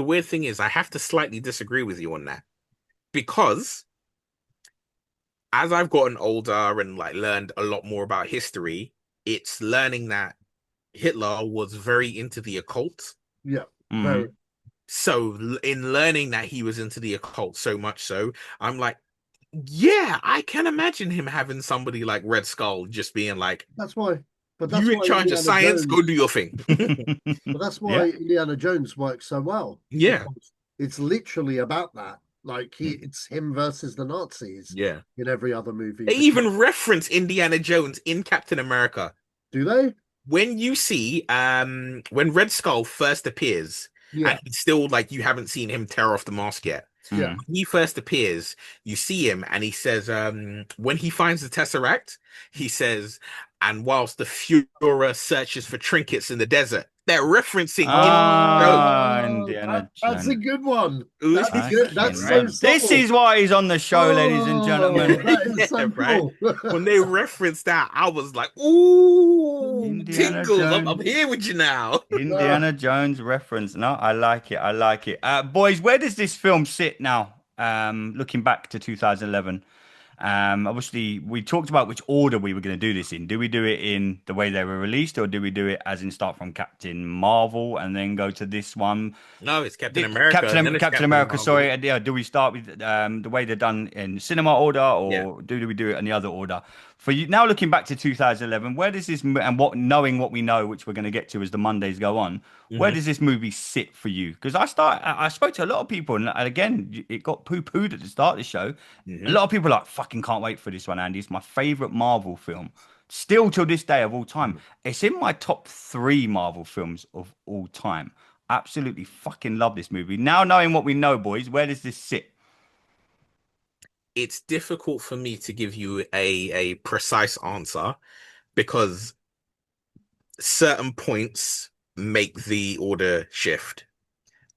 [SPEAKER 3] weird thing is I have to slightly disagree with you on that because as I've gotten older and like learned a lot more about history, it's learning that Hitler was very into the occult.
[SPEAKER 2] Yeah.
[SPEAKER 1] Hmm.
[SPEAKER 2] Very.
[SPEAKER 3] So in learning that he was into the occult so much so, I'm like, yeah, I can imagine him having somebody like Red Skull just being like,
[SPEAKER 2] That's why, but
[SPEAKER 3] you
[SPEAKER 2] that's
[SPEAKER 3] in
[SPEAKER 2] why
[SPEAKER 3] charge of
[SPEAKER 2] Indiana
[SPEAKER 3] science, go do
[SPEAKER 2] Jones.
[SPEAKER 3] your thing.
[SPEAKER 2] But that's
[SPEAKER 1] Yeah.
[SPEAKER 2] why Indiana Jones works so well
[SPEAKER 3] Yeah.
[SPEAKER 2] because it's literally about that. Like
[SPEAKER 3] Mm.
[SPEAKER 2] it's him versus the Nazis
[SPEAKER 3] Yeah.
[SPEAKER 2] in every other movie.
[SPEAKER 3] They even reference Indiana Jones in Captain America.
[SPEAKER 2] Do they?
[SPEAKER 3] When you see when Red Skull first appears, and
[SPEAKER 2] Yeah,
[SPEAKER 3] he's still like you haven't seen him tear off the mask yet.
[SPEAKER 2] yeah.
[SPEAKER 1] Mm.
[SPEAKER 3] When he first appears, you see him and he says, when he finds the Tesseract, he says, and whilst the Führer searches for trinkets in the desert, they're referencing Indiana Jones.
[SPEAKER 1] Indiana
[SPEAKER 2] That's a
[SPEAKER 1] Jones.
[SPEAKER 2] good one.
[SPEAKER 3] It was
[SPEAKER 2] That's good. That's
[SPEAKER 1] Fucking
[SPEAKER 2] so
[SPEAKER 1] man. This
[SPEAKER 2] subtle.
[SPEAKER 1] is why he's on the show, ladies and
[SPEAKER 2] Oh,
[SPEAKER 1] gentlemen.
[SPEAKER 2] that is
[SPEAKER 3] yeah,
[SPEAKER 2] so
[SPEAKER 3] right.
[SPEAKER 2] cool.
[SPEAKER 3] When they referenced that, I was like, ooh,
[SPEAKER 1] Indiana
[SPEAKER 3] tingles. I'm
[SPEAKER 1] Jones.
[SPEAKER 3] here with you now.
[SPEAKER 1] Indiana Jones reference. No, I like it. I like it. Boys, where does this film sit now? Looking back to 2011. Obviously, we talked about which order we were going to do this in. Do we do it in the way they were released, or do we do it as in start from Captain Marvel and then go to this one?
[SPEAKER 3] No, it's Captain America, and then it's
[SPEAKER 1] Captain
[SPEAKER 3] Captain
[SPEAKER 1] America,
[SPEAKER 3] Marvel.
[SPEAKER 1] sorry. Yeah, do we start with the way they're done in cinema order,
[SPEAKER 3] Yeah.
[SPEAKER 1] or do we do it in the other order? For you now, looking back to 2011, where does this and what knowing what we know, which we're going to get to as the Mondays go on, where
[SPEAKER 3] Hmm.
[SPEAKER 1] does this movie sit for you? Because I spoke to a lot of people, and again, it got poo-pooed at the start of the show. A
[SPEAKER 3] Hmm.
[SPEAKER 1] lot of people are like, fucking can't wait for this one, Andy. It's my favorite Marvel film. Still till this day of all time. It's in my top three Marvel films of all time. Absolutely fucking love this movie. Now knowing what we know, boys, where does this sit?
[SPEAKER 3] It's difficult for me to give you a precise answer because certain points make the order shift.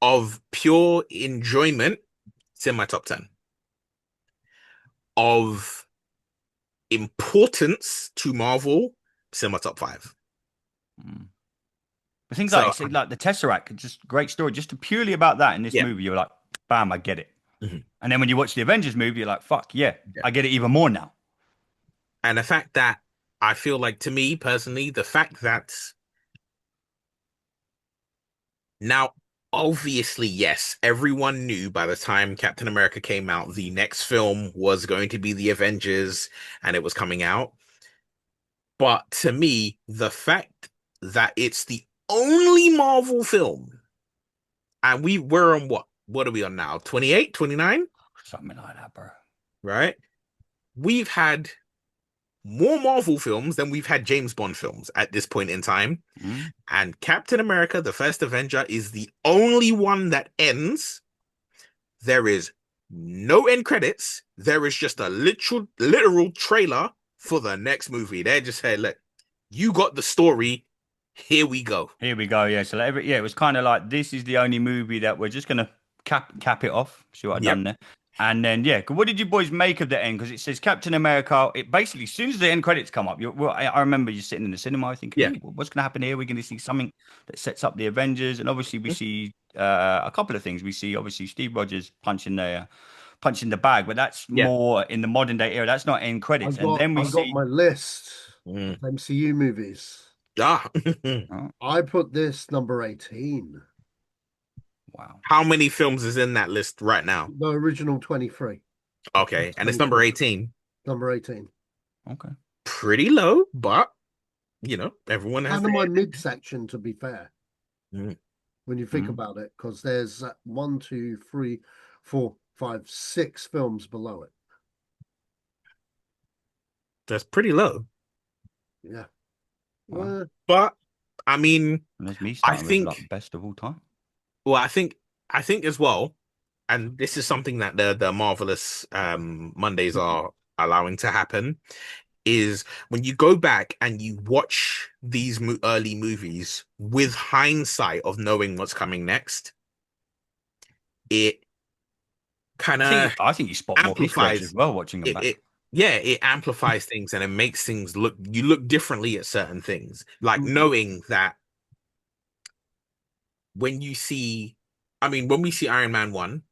[SPEAKER 3] Of pure enjoyment, it's in my top 10. Of importance to Marvel, it's in my top 5.
[SPEAKER 1] Mm. But things like
[SPEAKER 3] So,
[SPEAKER 1] it's like the Tesseract, just great story. Just purely about that in this
[SPEAKER 3] yeah.
[SPEAKER 1] movie, you're like, bam, I get it.
[SPEAKER 3] Mhm.
[SPEAKER 1] And then when you watch the Avengers movie, you're like, fuck yeah,
[SPEAKER 3] Yeah.
[SPEAKER 1] I get it even more now.
[SPEAKER 3] And the fact that I feel like, to me personally, the fact that now, obviously, yes, everyone knew by the time Captain America came out, the next film was going to be the Avengers and it was coming out. But to me, the fact that it's the only Marvel film, and we're on what? What are we on now? 28, 29,
[SPEAKER 1] Something like that, bro.
[SPEAKER 3] right? We've had more Marvel films than we've had James Bond films at this point in time.
[SPEAKER 1] Mm.
[SPEAKER 3] And Captain America, the first Avenger, is the only one that ends. There is no end credits. There is just a literal trailer for the next movie. They just said, look, you got the story. Here we go.
[SPEAKER 1] Here we go. Yeah. So yeah, it was kind of like this is the only movie that we're just gonna cap it off. See what I've
[SPEAKER 3] Yep.
[SPEAKER 1] done there. And then yeah, what did you boys make of the end? Because it says Captain America. It basically, as soon as the end credits come up, I remember you sitting in the cinema thinking,
[SPEAKER 3] Yeah.
[SPEAKER 1] "Ooh, what's going to happen here? We're going to see something that sets up the Avengers, and obviously we see a couple of things. We see obviously Steve Rogers punching the bag, but that's
[SPEAKER 3] Yeah.
[SPEAKER 1] more in the modern day era. That's not end credits. And then we
[SPEAKER 2] I've got
[SPEAKER 1] see.
[SPEAKER 2] my list
[SPEAKER 3] Mm.
[SPEAKER 2] of MCU movies.
[SPEAKER 3] Ah.
[SPEAKER 1] Oh,
[SPEAKER 2] I put this number 18.
[SPEAKER 1] wow.
[SPEAKER 3] How many films is in that list right now?
[SPEAKER 2] The original 23. The
[SPEAKER 3] Okay.
[SPEAKER 2] first
[SPEAKER 3] And it's number
[SPEAKER 2] 23.
[SPEAKER 3] 18.
[SPEAKER 2] Number 18.
[SPEAKER 1] Okay.
[SPEAKER 3] Pretty low, but everyone has
[SPEAKER 2] Kind of
[SPEAKER 3] their
[SPEAKER 2] my midsection, to be fair,
[SPEAKER 3] Mm.
[SPEAKER 2] when you think
[SPEAKER 1] Mm.
[SPEAKER 2] about it, because there's one, two, three, four, five, 6 films below it.
[SPEAKER 3] That's pretty low.
[SPEAKER 2] Yeah.
[SPEAKER 1] Wow.
[SPEAKER 3] But I mean,
[SPEAKER 1] And there's me
[SPEAKER 3] I
[SPEAKER 1] starting with
[SPEAKER 3] think
[SPEAKER 1] like best of all time.
[SPEAKER 3] well, I think as well, and this is something that the marvelous Mondays are allowing to happen, is when you go back and you watch these early movies with hindsight of knowing what's coming next, it kind of
[SPEAKER 1] I think you spot more Easter eggs as
[SPEAKER 3] amplifies
[SPEAKER 1] well watching them
[SPEAKER 3] it,
[SPEAKER 1] back.
[SPEAKER 3] it yeah, it amplifies things and it makes things look differently at certain things. Like
[SPEAKER 2] Mhm.
[SPEAKER 3] knowing that when you see, I mean, when we see Iron Man 1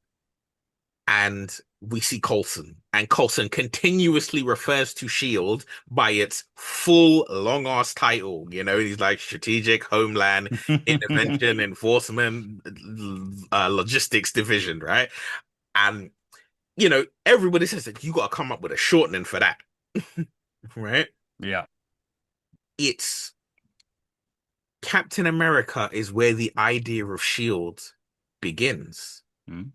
[SPEAKER 3] and we see Coulson, and Coulson continuously refers to Shield by its full long ass title. You know, he's like Strategic Homeland Intervention Enforcement Logistics Division, right? And you know, everybody says that you got to come up with a shortening for that, right?
[SPEAKER 1] Yeah.
[SPEAKER 3] It's Captain America is where the idea of Shield begins.
[SPEAKER 1] Mm.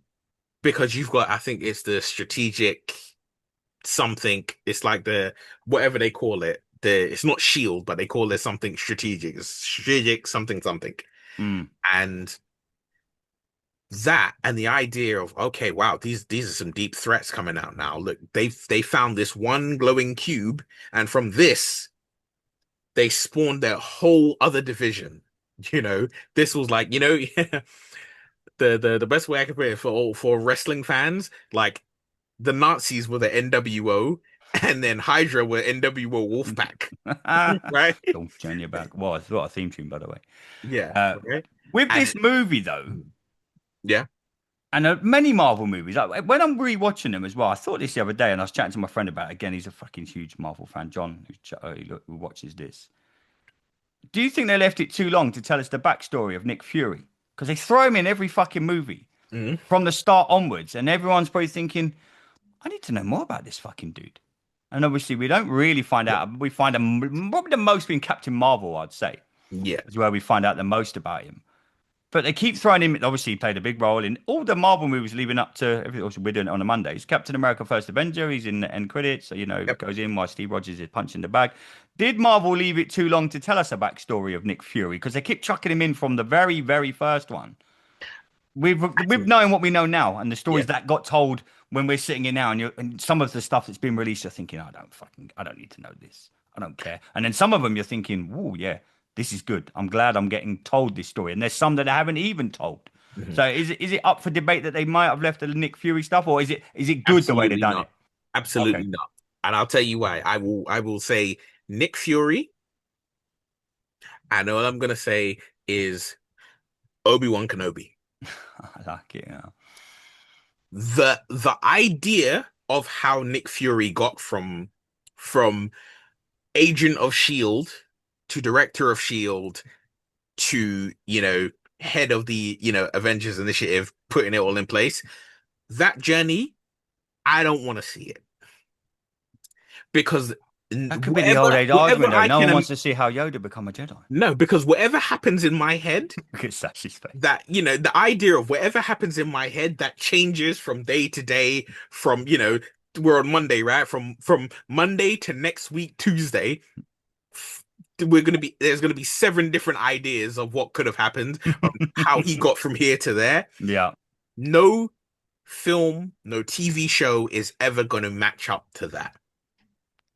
[SPEAKER 3] Because you've got, I think it's the strategic something. It's like the whatever they call it. It's not shield, but they call it something strategic. It's strategic something something.
[SPEAKER 1] Mm.
[SPEAKER 3] And that and the idea of okay, wow, these are some deep threats coming out now. Look, they found this one glowing cube, and from this they spawned their whole other division. You know, this was like, you know, the best way I could put it for wrestling fans, like the Nazis were the NWO, and then Hydra were NWO Wolfpack, right?
[SPEAKER 1] Don't turn your back. Well, it's got a theme tune, by the way.
[SPEAKER 3] Yeah, right.
[SPEAKER 1] With
[SPEAKER 3] And
[SPEAKER 1] this movie, though,
[SPEAKER 3] yeah,
[SPEAKER 1] and many Marvel movies, like, when I'm rewatching them as well, I thought this the other day, and I was chatting to my friend about it again. He's a fucking huge Marvel fan, John, who watches this. Do you think they left it too long to tell us the backstory of Nick Fury? Because they throw him in every fucking movie
[SPEAKER 3] Mhm.
[SPEAKER 1] from the start onwards, and everyone's probably thinking, I need to know more about this fucking dude. And obviously, we don't really find out. We find probably the most in Captain Marvel, I'd say,
[SPEAKER 3] Yeah,
[SPEAKER 1] is where we find out the most about him. But they keep throwing him. Obviously, he played a big role in all the Marvel movies leading up to. Also, we're doing it on a Monday. It's Captain America: First Avenger. He's in the end credits. So, you know,
[SPEAKER 3] yep.
[SPEAKER 1] goes in while Steve Rogers is punching the bag. Did Marvel leave it too long to tell us a backstory of Nick Fury? Because they keep chucking him in from the very, very first one. With knowing what we know now and the
[SPEAKER 3] Yeah,
[SPEAKER 1] stories that got told when we're sitting here now, and some of the stuff that's been released, you're thinking, I don't need to know this. I don't care. And then some of them, you're thinking, oh yeah, this is good. I'm glad I'm getting told this story. And there's some that I haven't even told.
[SPEAKER 3] Mhm.
[SPEAKER 1] So is it up for debate that they might have left the Nick Fury stuff, or is it good the way they've
[SPEAKER 3] Absolutely
[SPEAKER 1] done it?
[SPEAKER 3] not.
[SPEAKER 1] Okay,
[SPEAKER 3] Absolutely not. And I'll tell you why. I will say Nick Fury, and all I'm gonna say is Obi-Wan Kenobi.
[SPEAKER 1] I like it. Yeah.
[SPEAKER 3] The idea of how Nick Fury got from agent of Shield to director of Shield to, you know, head of the, you know, Avengers Initiative, putting it all in place. That journey, I don't want to see it because
[SPEAKER 1] That could be the old age
[SPEAKER 3] whatever
[SPEAKER 1] argument, though.
[SPEAKER 3] I
[SPEAKER 1] No one
[SPEAKER 3] can
[SPEAKER 1] wants to see how Yoda become a Jedi.
[SPEAKER 3] no, because whatever happens in my head,
[SPEAKER 1] Look at Sash's face.
[SPEAKER 3] that, you know, the idea of whatever happens in my head that changes from day to day, from, you know, we're on Monday, right? From Monday to next week Tuesday, there's gonna be 7 different ideas of what could have happened, how he got from here to there.
[SPEAKER 1] Yeah,
[SPEAKER 3] No film, no TV show is ever gonna match up to that.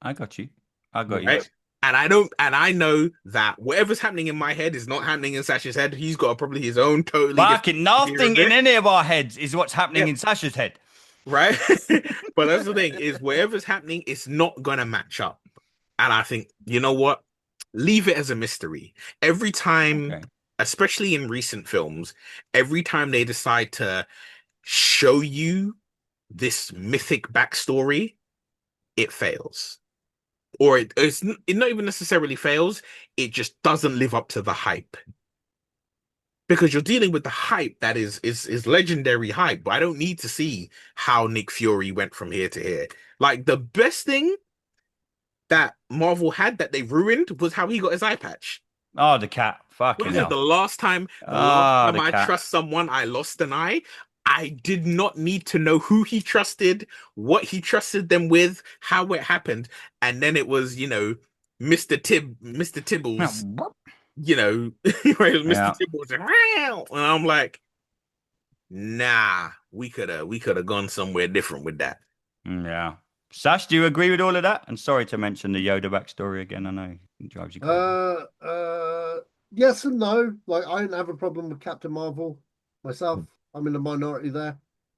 [SPEAKER 1] I got you. I got you.
[SPEAKER 3] Right? And I don't, and I know that whatever's happening in my head is not happening in Sasha's head. He's got probably his own totally different
[SPEAKER 1] Fucking
[SPEAKER 3] idea
[SPEAKER 1] nothing
[SPEAKER 3] of
[SPEAKER 1] in
[SPEAKER 3] it.
[SPEAKER 1] any of our heads is what's happening
[SPEAKER 3] Yeah,
[SPEAKER 1] in Sasha's head.
[SPEAKER 3] right. But that's the thing, is whatever's happening, it's not gonna match up. And I think, you know what? Leave it as a mystery. Every time,
[SPEAKER 1] Okay.
[SPEAKER 3] especially in recent films, every time they decide to show you this mythic backstory, it fails. Or it not even necessarily fails, it just doesn't live up to the hype. Because you're dealing with the hype that is legendary hype, but I don't need to see how Nick Fury went from here to here. Like the best thing that Marvel had that they ruined was how he got his eye patch.
[SPEAKER 1] Oh, the cat.
[SPEAKER 3] What
[SPEAKER 1] Fucking
[SPEAKER 3] is it?
[SPEAKER 1] hell.
[SPEAKER 3] The last
[SPEAKER 1] Ah,
[SPEAKER 3] time
[SPEAKER 1] the
[SPEAKER 3] I
[SPEAKER 1] cat.
[SPEAKER 3] trust someone, I lost an eye. I did not need to know who he trusted, what he trusted them with, how it happened. And then it was, you know, Mr. Tibbles, you know, Mr.
[SPEAKER 1] Yeah.
[SPEAKER 3] Tibbles, and I'm like, nah, we could have gone somewhere different with that.
[SPEAKER 1] Yeah. Sash, do you agree with all of that? And sorry to mention the Yoda backstory again. I know it drives you crazy.
[SPEAKER 2] Yes and no. Like, I don't have a problem with Captain Marvel myself. I'm in the minority there.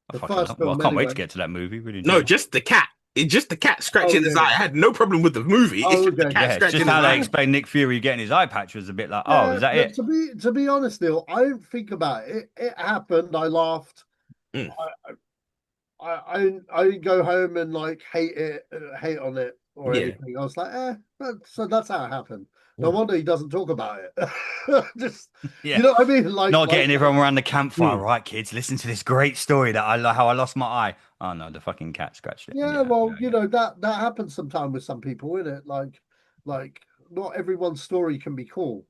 [SPEAKER 1] I
[SPEAKER 2] The
[SPEAKER 1] fucking
[SPEAKER 2] first
[SPEAKER 1] love. Well, I
[SPEAKER 2] film,
[SPEAKER 1] can't wait to
[SPEAKER 2] anyway.
[SPEAKER 1] get to that movie. Really
[SPEAKER 3] No,
[SPEAKER 1] enjoy it.
[SPEAKER 3] just the cat. It's just the cat
[SPEAKER 2] Oh,
[SPEAKER 3] scratching his eye.
[SPEAKER 2] yeah.
[SPEAKER 3] I had no problem with the movie. It's
[SPEAKER 2] Oh,
[SPEAKER 3] just the
[SPEAKER 2] okay.
[SPEAKER 3] cat
[SPEAKER 1] Yeah, it's just
[SPEAKER 3] scratching
[SPEAKER 1] how
[SPEAKER 3] his
[SPEAKER 1] they
[SPEAKER 3] eye.
[SPEAKER 1] explain Nick Fury getting his eye patch was a bit like, oh,
[SPEAKER 2] Yeah,
[SPEAKER 1] is that
[SPEAKER 2] but
[SPEAKER 1] it?
[SPEAKER 2] to be honest, Neil, I don't think about it. It happened. I laughed.
[SPEAKER 3] Mm.
[SPEAKER 2] I go home and like hate on it or
[SPEAKER 3] Yeah.
[SPEAKER 2] anything. I was like, so that's how it happened. No wonder he doesn't talk about it. Just,
[SPEAKER 1] Yeah.
[SPEAKER 2] you know what I mean?
[SPEAKER 1] Not getting everyone around the campfire,
[SPEAKER 3] Mm.
[SPEAKER 1] right, kids? Listen to this great story that how I lost my eye. Oh no, the fucking cat scratched it.
[SPEAKER 2] yeah,
[SPEAKER 1] Yeah,
[SPEAKER 2] well,
[SPEAKER 1] yeah, yeah.
[SPEAKER 2] that happens sometimes with some people, isn't it? Like not everyone's story can be cool.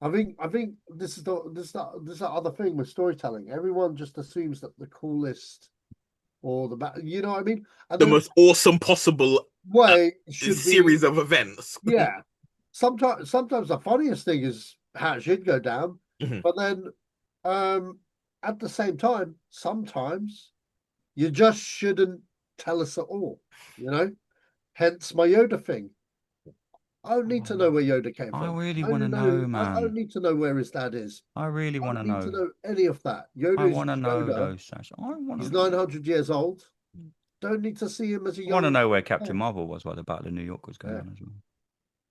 [SPEAKER 2] I think this is the other thing with storytelling. Everyone just assumes that the coolest or you know what I mean? And
[SPEAKER 3] The
[SPEAKER 2] then
[SPEAKER 3] most awesome possible uh,
[SPEAKER 2] way should be
[SPEAKER 3] series of events.
[SPEAKER 2] yeah. Sometimes the funniest thing is how it should go down,
[SPEAKER 3] Mhm.
[SPEAKER 2] but then um at the same time, sometimes you just shouldn't tell us at all, you know? Hence my Yoda thing. I don't need to know where Yoda came
[SPEAKER 1] I
[SPEAKER 2] from.
[SPEAKER 1] really
[SPEAKER 2] I
[SPEAKER 1] want to
[SPEAKER 2] only
[SPEAKER 1] know,
[SPEAKER 2] know I don't
[SPEAKER 1] man.
[SPEAKER 2] need to know where his dad is.
[SPEAKER 1] I really
[SPEAKER 2] I
[SPEAKER 1] want
[SPEAKER 2] don't
[SPEAKER 1] to
[SPEAKER 2] need to
[SPEAKER 1] know.
[SPEAKER 2] know any of that.
[SPEAKER 1] I
[SPEAKER 2] Yoda is
[SPEAKER 1] want to
[SPEAKER 2] just
[SPEAKER 1] know
[SPEAKER 2] Yoda.
[SPEAKER 1] those, Sash. I want to
[SPEAKER 2] He's
[SPEAKER 1] know.
[SPEAKER 2] 900 years old. Don't need to see him as a
[SPEAKER 1] I want to
[SPEAKER 2] young
[SPEAKER 1] know where Captain
[SPEAKER 2] man.
[SPEAKER 1] Marvel was while the Battle of New York was going
[SPEAKER 2] Yeah.
[SPEAKER 1] on as well.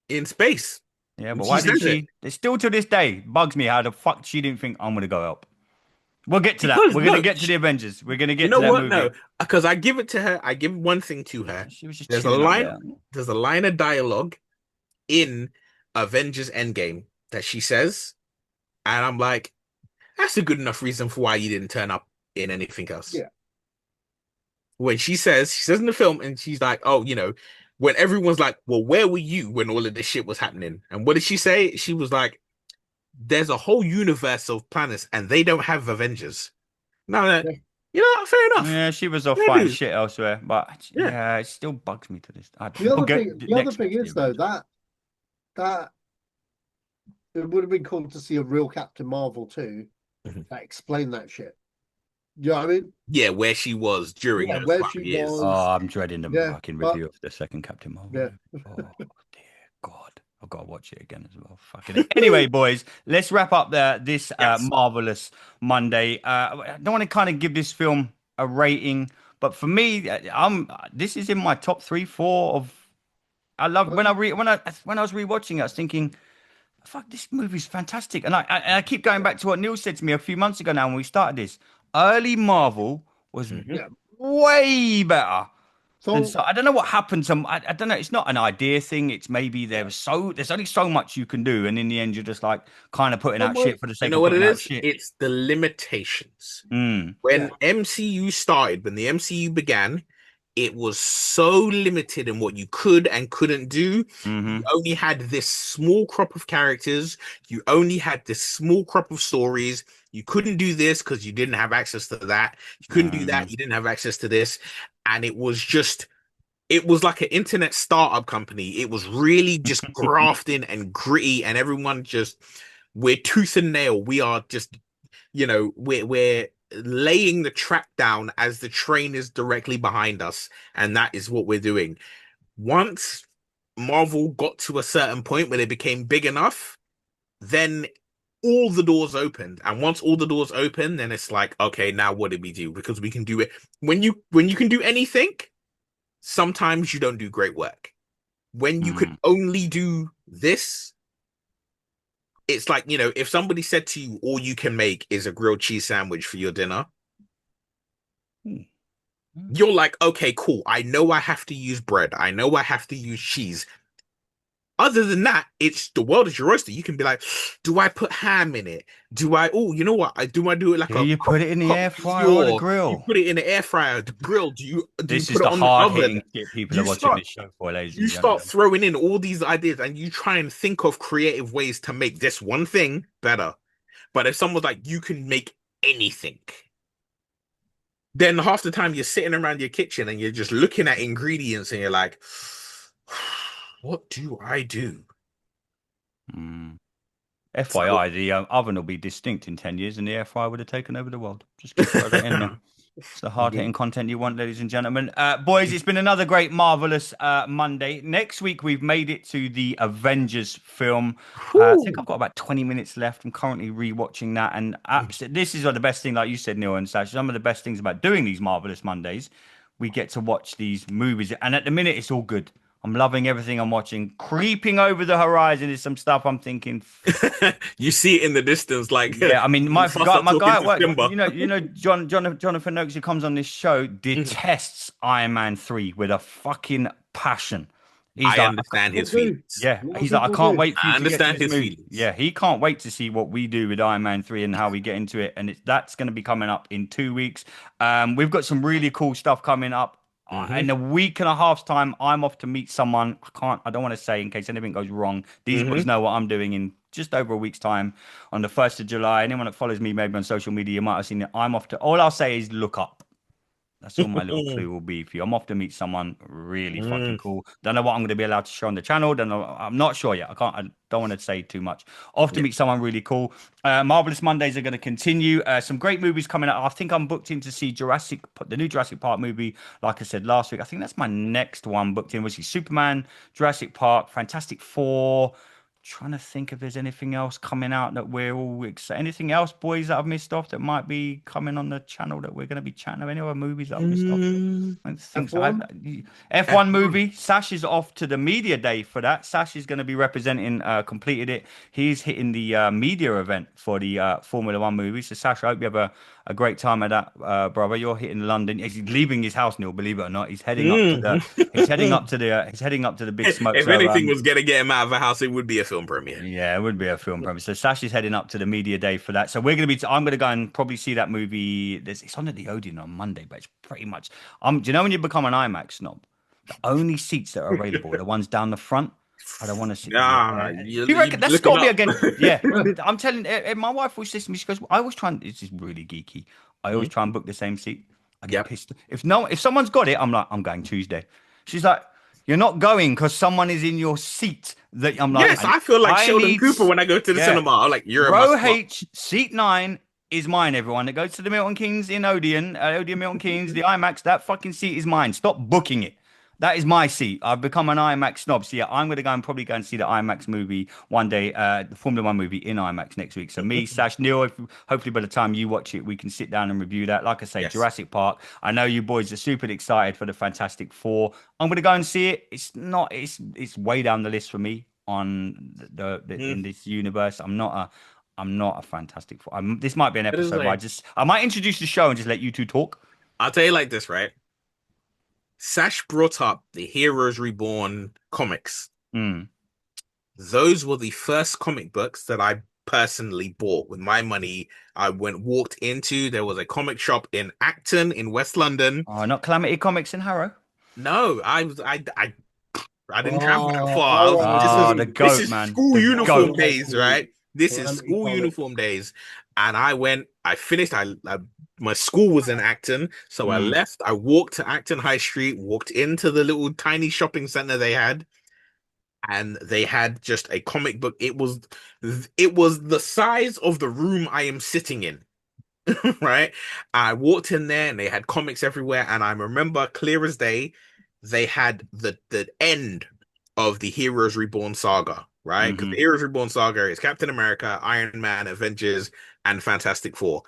[SPEAKER 3] In space.
[SPEAKER 1] Yeah,
[SPEAKER 3] And
[SPEAKER 1] but
[SPEAKER 3] she
[SPEAKER 1] why didn't
[SPEAKER 3] says it.
[SPEAKER 1] she? It's still to this day bugs me how the fuck she didn't think I'm gonna go help. We'll get to that.
[SPEAKER 3] Because
[SPEAKER 1] We're gonna
[SPEAKER 3] no,
[SPEAKER 1] get to the Avengers. We're gonna
[SPEAKER 3] you
[SPEAKER 1] get to
[SPEAKER 3] know
[SPEAKER 1] that
[SPEAKER 3] what? No,
[SPEAKER 1] movie.
[SPEAKER 3] because I give it to her. I give one thing to her.
[SPEAKER 1] She was just
[SPEAKER 3] There's a
[SPEAKER 1] chilling up
[SPEAKER 3] line.
[SPEAKER 1] there.
[SPEAKER 3] There's a line of dialogue in Avengers Endgame that she says, and I'm like, that's a good enough reason for why you didn't turn up in anything else.
[SPEAKER 2] Yeah.
[SPEAKER 3] When she says in the film, and she's like, oh, when everyone's like, well, where were you when all of this shit was happening? And what did she say? She was like, there's a whole universe of planets, and they don't have Avengers. No,
[SPEAKER 2] Yeah.
[SPEAKER 3] fair enough.
[SPEAKER 1] Yeah, she was off
[SPEAKER 3] Yeah,
[SPEAKER 1] fighting
[SPEAKER 3] dude.
[SPEAKER 1] shit elsewhere, but
[SPEAKER 3] Yeah.
[SPEAKER 1] yeah, it still bugs me to this.
[SPEAKER 2] The
[SPEAKER 1] We'll
[SPEAKER 2] other
[SPEAKER 1] get
[SPEAKER 2] thing, the other
[SPEAKER 1] next
[SPEAKER 2] thing
[SPEAKER 1] week's the
[SPEAKER 2] is though
[SPEAKER 1] Avengers.
[SPEAKER 2] that it would have been cool to see a real Captain Marvel too
[SPEAKER 3] Mhm.
[SPEAKER 2] that explained that shit. You know what I mean?
[SPEAKER 3] Yeah, where she was during
[SPEAKER 2] Yeah,
[SPEAKER 3] those
[SPEAKER 2] where she
[SPEAKER 3] 5 years.
[SPEAKER 2] was.
[SPEAKER 1] Oh, I'm dreading the
[SPEAKER 2] Yeah,
[SPEAKER 1] fucking
[SPEAKER 2] but
[SPEAKER 1] review of the second Captain Marvel
[SPEAKER 2] yeah,
[SPEAKER 1] movie. Oh dear God, I've got to watch it again as well. Fucking it. Anyway, boys, let's wrap up this
[SPEAKER 3] Yes.
[SPEAKER 1] marvelous Monday. I don't want to kind of give this film a rating, but for me, this is in my top three, four of. I love
[SPEAKER 2] but
[SPEAKER 1] when I was rewatching it, I was thinking, fuck, this movie's fantastic. And I keep going back to what Neil said to me a few months ago now when we started this. Early Marvel was
[SPEAKER 3] Mhm.
[SPEAKER 2] yeah.
[SPEAKER 1] way better than
[SPEAKER 2] So
[SPEAKER 1] so. I don't know what happened. I don't know. It's not an idea thing. It's maybe there's only so much you can do, and in the end, you're just like kind of putting
[SPEAKER 2] so
[SPEAKER 1] out
[SPEAKER 2] my
[SPEAKER 1] shit for the
[SPEAKER 3] You
[SPEAKER 1] sake
[SPEAKER 3] know
[SPEAKER 1] of
[SPEAKER 3] what it
[SPEAKER 1] putting out
[SPEAKER 3] is?
[SPEAKER 1] shit.
[SPEAKER 3] It's the limitations.
[SPEAKER 1] Mm,
[SPEAKER 2] yeah,
[SPEAKER 3] When MCU started, when the MCU began, it was so limited in what you could and couldn't do. You
[SPEAKER 1] hmm
[SPEAKER 3] only had this small crop of characters. You only had this small crop of stories. You couldn't do this because you didn't have access to that. You couldn't do that. You didn't have access to this. And it was like an internet startup company. It was really just grafting and gritty, and everyone just, we're tooth and nail. We are just, we're laying the track down as the train is directly behind us, and that is what we're doing. Once Marvel got to a certain point where they became big enough, then all the doors opened. And once all the doors open, then it's like, okay, now what did we do? Because we can do it. When you can do anything, sometimes you don't do great work. When you could
[SPEAKER 1] mm.
[SPEAKER 3] only do this, it's like, if somebody said to you, all you can make is a grilled cheese sandwich for your dinner,
[SPEAKER 1] Mm.
[SPEAKER 3] you're like, okay, cool. I know I have to use bread. I know I have to use cheese. Other than that, it's the world is your oyster. You can be like, do I put ham in it? Do I? Oh, you know what? I do it like
[SPEAKER 1] Do
[SPEAKER 3] a
[SPEAKER 1] you put it in the
[SPEAKER 3] coq
[SPEAKER 1] air fryer or the
[SPEAKER 3] monsieur? You
[SPEAKER 1] grill?
[SPEAKER 3] put it in the air fryer, the grill. Do you
[SPEAKER 1] This is
[SPEAKER 3] put it
[SPEAKER 1] the
[SPEAKER 3] on the oven?
[SPEAKER 1] hard-hitting shit people are
[SPEAKER 3] You
[SPEAKER 1] watching
[SPEAKER 3] start
[SPEAKER 1] this show for, ladies and
[SPEAKER 3] you start
[SPEAKER 1] gentlemen.
[SPEAKER 3] throwing in all these ideas, and you try and think of creative ways to make this one thing better. But if someone's like, you can make anything, then half the time you're sitting around your kitchen and you're just looking at ingredients and you're like, what do I do?
[SPEAKER 1] Mm.
[SPEAKER 3] So
[SPEAKER 1] FYI, the oven will be distinct in 10 years and the air fryer would have taken over the world. Just gonna throw that in there. It's the hard hitting content you want, ladies and gentlemen. Boys, it's been another great, marvelous Monday. Next week, we've made it to the Avengers film. I think
[SPEAKER 3] Whew.
[SPEAKER 1] I've got about 20 minutes left. I'm currently rewatching that. And this is the best thing, like you said, Neil and Sash, some of the best things about doing these marvelous Mondays. We get to watch these movies. And at the minute, it's all good. I'm loving everything I'm watching. Creeping over the horizon is some stuff I'm thinking.
[SPEAKER 3] You see it in the distance, like
[SPEAKER 1] Yeah, I mean,
[SPEAKER 3] Mufasa
[SPEAKER 1] my guy
[SPEAKER 3] talking
[SPEAKER 1] at
[SPEAKER 3] to
[SPEAKER 1] work,
[SPEAKER 3] Simba.
[SPEAKER 1] Jonathan Noakes, who comes on this show,
[SPEAKER 3] Mhm.
[SPEAKER 1] detests Iron Man 3 with a fucking passion. He's
[SPEAKER 3] I
[SPEAKER 1] like,
[SPEAKER 3] understand
[SPEAKER 2] People
[SPEAKER 3] his
[SPEAKER 2] do.
[SPEAKER 3] feelings.
[SPEAKER 1] yeah,
[SPEAKER 2] A lot of
[SPEAKER 1] he's like, I
[SPEAKER 2] people
[SPEAKER 1] can't
[SPEAKER 2] do.
[SPEAKER 1] wait for you
[SPEAKER 3] I
[SPEAKER 1] to get to
[SPEAKER 3] understand
[SPEAKER 1] this
[SPEAKER 3] his
[SPEAKER 1] movie.
[SPEAKER 3] feelings.
[SPEAKER 1] Yeah, he can't wait to see what we do with Iron Man 3 and how we get into it. And that's going to be coming up in 2 weeks. We've got some really cool stuff coming up. In
[SPEAKER 3] Hmm.
[SPEAKER 1] a week and a half's time, I'm off to meet someone. I don't want to say in case anything goes wrong. These boys
[SPEAKER 3] Hmm.
[SPEAKER 1] know what I'm doing in just over a week's time on the 1st of July. Anyone that follows me maybe on social media, you might have seen it. I'm off to, all I'll say is look up. That's all my little clue will be for you. I'm off to meet someone really fucking cool. Don't know what I'm going to be allowed to show on the channel. Don't know. I'm not sure yet. I don't want to say too much. Off to
[SPEAKER 3] Yeah.
[SPEAKER 1] meet someone really cool. Marvelous Mondays are going to continue. Some great movies coming out. I think I'm booked in to see the new Jurassic Park movie. Like I said last week, I think that's my next one booked in. Which is Superman, Jurassic Park, Fantastic Four. Trying to think if there's anything else coming out that we're all excited. Anything else, boys, that I've missed off that might be coming on the channel that we're going to be chatting about? Any other movies that I've missed off?
[SPEAKER 3] Mm,
[SPEAKER 1] I think so.
[SPEAKER 2] F1.
[SPEAKER 1] F1
[SPEAKER 3] F1.
[SPEAKER 1] movie. Sash is off to the media day for that. Sash is going to be representing, completed it. He's hitting the media event for the Formula One movie. So, Sash, I hope you have a great time at that, brother. You're hitting London. He's leaving his house, Neil, believe it or not. He's heading up to the.
[SPEAKER 3] Mm.
[SPEAKER 1] He's heading up to the big smoke.
[SPEAKER 3] If
[SPEAKER 1] So,
[SPEAKER 3] anything was gonna get him out of the house, it would be a film premiere.
[SPEAKER 1] yeah, it would be a film premiere. So Sash is heading up to the media day for that. So we're gonna be. I'm gonna go and probably see that movie. It's on at the Odeon on Monday, but it's pretty much. Do you know when you become an IMAX snob? The only seats that are available are the ones down the front. I don't want to sit. Yeah.
[SPEAKER 3] Ah,
[SPEAKER 1] Do you
[SPEAKER 3] you
[SPEAKER 1] reckon
[SPEAKER 3] be
[SPEAKER 1] that's
[SPEAKER 3] looking
[SPEAKER 1] got to be
[SPEAKER 3] up.
[SPEAKER 1] again? Yeah, I'm telling. My wife always says to me, she goes, "I always try and this is really geeky. I always
[SPEAKER 3] Mhm.
[SPEAKER 1] try and book the same seat. I get
[SPEAKER 3] Yep.
[SPEAKER 1] pissed if someone's got it, I'm like, I'm going Tuesday. She's like, you're not going because someone is in your seat. That I'm like,
[SPEAKER 3] Yes, I feel like
[SPEAKER 1] I
[SPEAKER 3] Sheldon
[SPEAKER 1] need.
[SPEAKER 3] Cooper when I go to the
[SPEAKER 1] Yeah.
[SPEAKER 3] cinema. I'm like, you're a
[SPEAKER 1] Row
[SPEAKER 3] must watch.
[SPEAKER 1] H, seat 9 is mine, everyone. That goes to the Milton Keynes in Odeon, Odeon Milton Keynes, the IMAX. That fucking seat is mine. Stop booking it. That is my seat. I've become an IMAX snob. So yeah, I'm gonna go and probably go and see the IMAX movie one day, the Formula One movie in IMAX next week. So me, Sash, Neil, hopefully by the time you watch it, we can sit down and review that. Like I say,
[SPEAKER 3] Yes.
[SPEAKER 1] Jurassic Park. I know you boys are super excited for the Fantastic Four. I'm gonna go and see it. It's not. It's way down the list for me on the
[SPEAKER 3] Mm,
[SPEAKER 1] in this universe. I'm not a Fantastic Four. This might be an
[SPEAKER 3] it is
[SPEAKER 1] episode where
[SPEAKER 3] like,
[SPEAKER 1] I might introduce the show and just let you two talk.
[SPEAKER 3] I'll tell you like this, right? Sash brought up the Heroes Reborn comics.
[SPEAKER 1] Mm.
[SPEAKER 3] Those were the first comic books that I personally bought with my money. I walked into, there was a comic shop in Acton in West London.
[SPEAKER 1] Oh, not Calamity Comics in Harrow.
[SPEAKER 3] No, I didn't travel that
[SPEAKER 2] Oh,
[SPEAKER 3] far.
[SPEAKER 2] oh, I
[SPEAKER 3] This
[SPEAKER 1] Ah,
[SPEAKER 3] is
[SPEAKER 1] the
[SPEAKER 2] see.
[SPEAKER 3] this
[SPEAKER 1] goat,
[SPEAKER 3] is
[SPEAKER 1] man.
[SPEAKER 3] school
[SPEAKER 1] The
[SPEAKER 3] uniform
[SPEAKER 1] goat.
[SPEAKER 2] I
[SPEAKER 3] days,
[SPEAKER 2] see.
[SPEAKER 3] right? This is
[SPEAKER 2] Calamity
[SPEAKER 3] school
[SPEAKER 2] Comics.
[SPEAKER 3] uniform days, and I went. I finished. My school was in Acton, so I
[SPEAKER 1] Mm.
[SPEAKER 3] left. I walked to Acton High Street, walked into the little tiny shopping center they had, and they had just a comic book. It was the size of the room I am sitting in. Right? I walked in there and they had comics everywhere. And I remember clear as day, they had the end of the Heroes Reborn saga, right? Because the
[SPEAKER 1] Hmm.
[SPEAKER 3] Heroes Reborn saga is Captain America, Iron Man, Avengers, and Fantastic Four.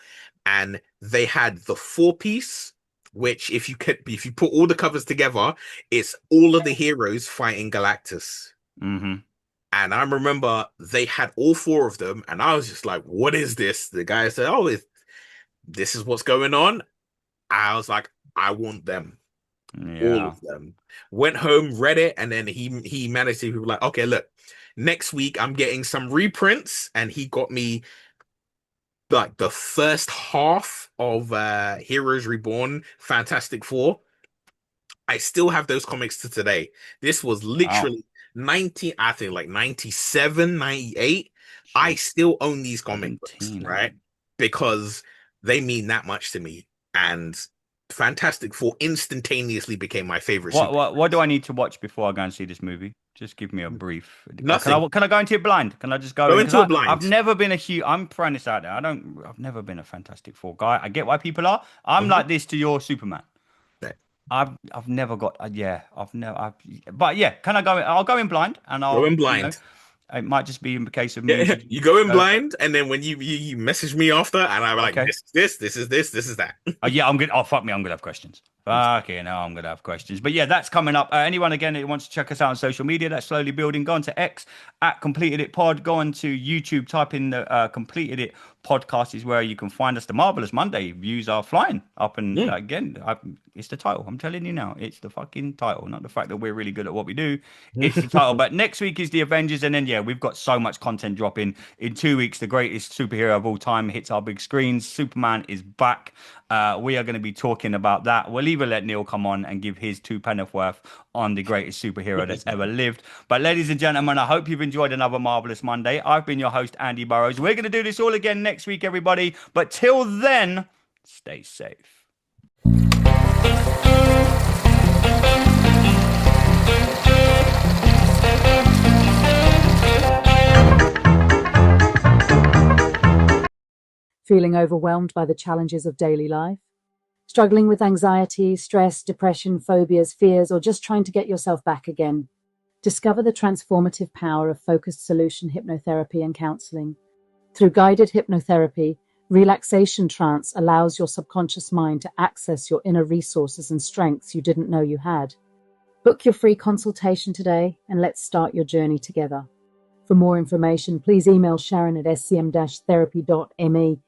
[SPEAKER 3] And they had the four piece, which if you put all the covers together, it's all of the heroes fighting Galactus.
[SPEAKER 1] Hmm.
[SPEAKER 3] And I remember they had all four of them, and I was just like, "What is this?" The guy said, "Oh, this is what's going on." I was like, I want them, all
[SPEAKER 1] Yeah.
[SPEAKER 3] of them. Went home, read it, and then he managed to be like, okay, look, next week I'm getting some reprints, and he got me like the first half of Heroes Reborn, Fantastic Four. I still have those comics to today. This was
[SPEAKER 1] Wow.
[SPEAKER 3] literally 90, I think like 97, 98. I
[SPEAKER 1] Shit.
[SPEAKER 3] still own these comic books,
[SPEAKER 1] 17, huh?
[SPEAKER 3] right? Because they mean that much to me. And Fantastic Four instantaneously became my favorite super.
[SPEAKER 1] What do I need to watch before I go and see this movie? Just give me a brief.
[SPEAKER 3] Nothing.
[SPEAKER 1] Can I go into it blind? Can I just go
[SPEAKER 3] Go
[SPEAKER 1] in? Because
[SPEAKER 3] into it
[SPEAKER 1] I've
[SPEAKER 3] blind.
[SPEAKER 1] never been a huge. I'm throwing this out there. I've never been a Fantastic Four guy. I get why people are. I'm
[SPEAKER 3] Mhm.
[SPEAKER 1] like this to your Superman.
[SPEAKER 3] Okay.
[SPEAKER 1] I've never got. Yeah. I've never. But yeah. Can I go in? I'll go in blind, and
[SPEAKER 3] Go
[SPEAKER 1] I'll.
[SPEAKER 3] in blind.
[SPEAKER 1] It might just be in the case of me
[SPEAKER 3] Yeah,
[SPEAKER 1] introducing.
[SPEAKER 3] you go in blind, and then when you message me after, and I'm like,
[SPEAKER 1] Okay.
[SPEAKER 3] this is this is that.
[SPEAKER 1] Yeah. I'm good. Oh fuck me. I'm gonna have questions. Fucking hell, I'm gonna have questions. But yeah, that's coming up. Anyone again that wants to check us out on social media, that's slowly building. Go on to X at Completed It Pod. Go on to YouTube, type in the Completed It Podcast is where you can find us. The Marvelous Monday views are flying up, and
[SPEAKER 3] Mm.
[SPEAKER 1] it's the title. I'm telling you now, it's the fucking title, not the fact that we're really good at what we do. It's the title. But next week is the Avengers, and then yeah, we've got so much content dropping. In 2 weeks, the greatest superhero of all time hits our big screens. Superman is back. We are going to be talking about that. We'll even let Neil come on and give his two penneth worth on the greatest superhero that's ever lived. But ladies and gentlemen, I hope you've enjoyed another Marvelous Monday. I've been your host, Andy Burrows. We're going to do this all again next week, everybody. But till then, stay safe.
[SPEAKER 4] Feeling overwhelmed by the challenges of daily life? Struggling with anxiety, stress, depression, phobias, fears, or just trying to get yourself back again? Discover the transformative power of focused solution hypnotherapy and counseling. Through guided hypnotherapy, relaxation trance allows your subconscious mind to access your inner resources and strengths you didn't know you had. Book your free consultation today and let's start your journey together. For more information, please email Sharon at scm-therapy.me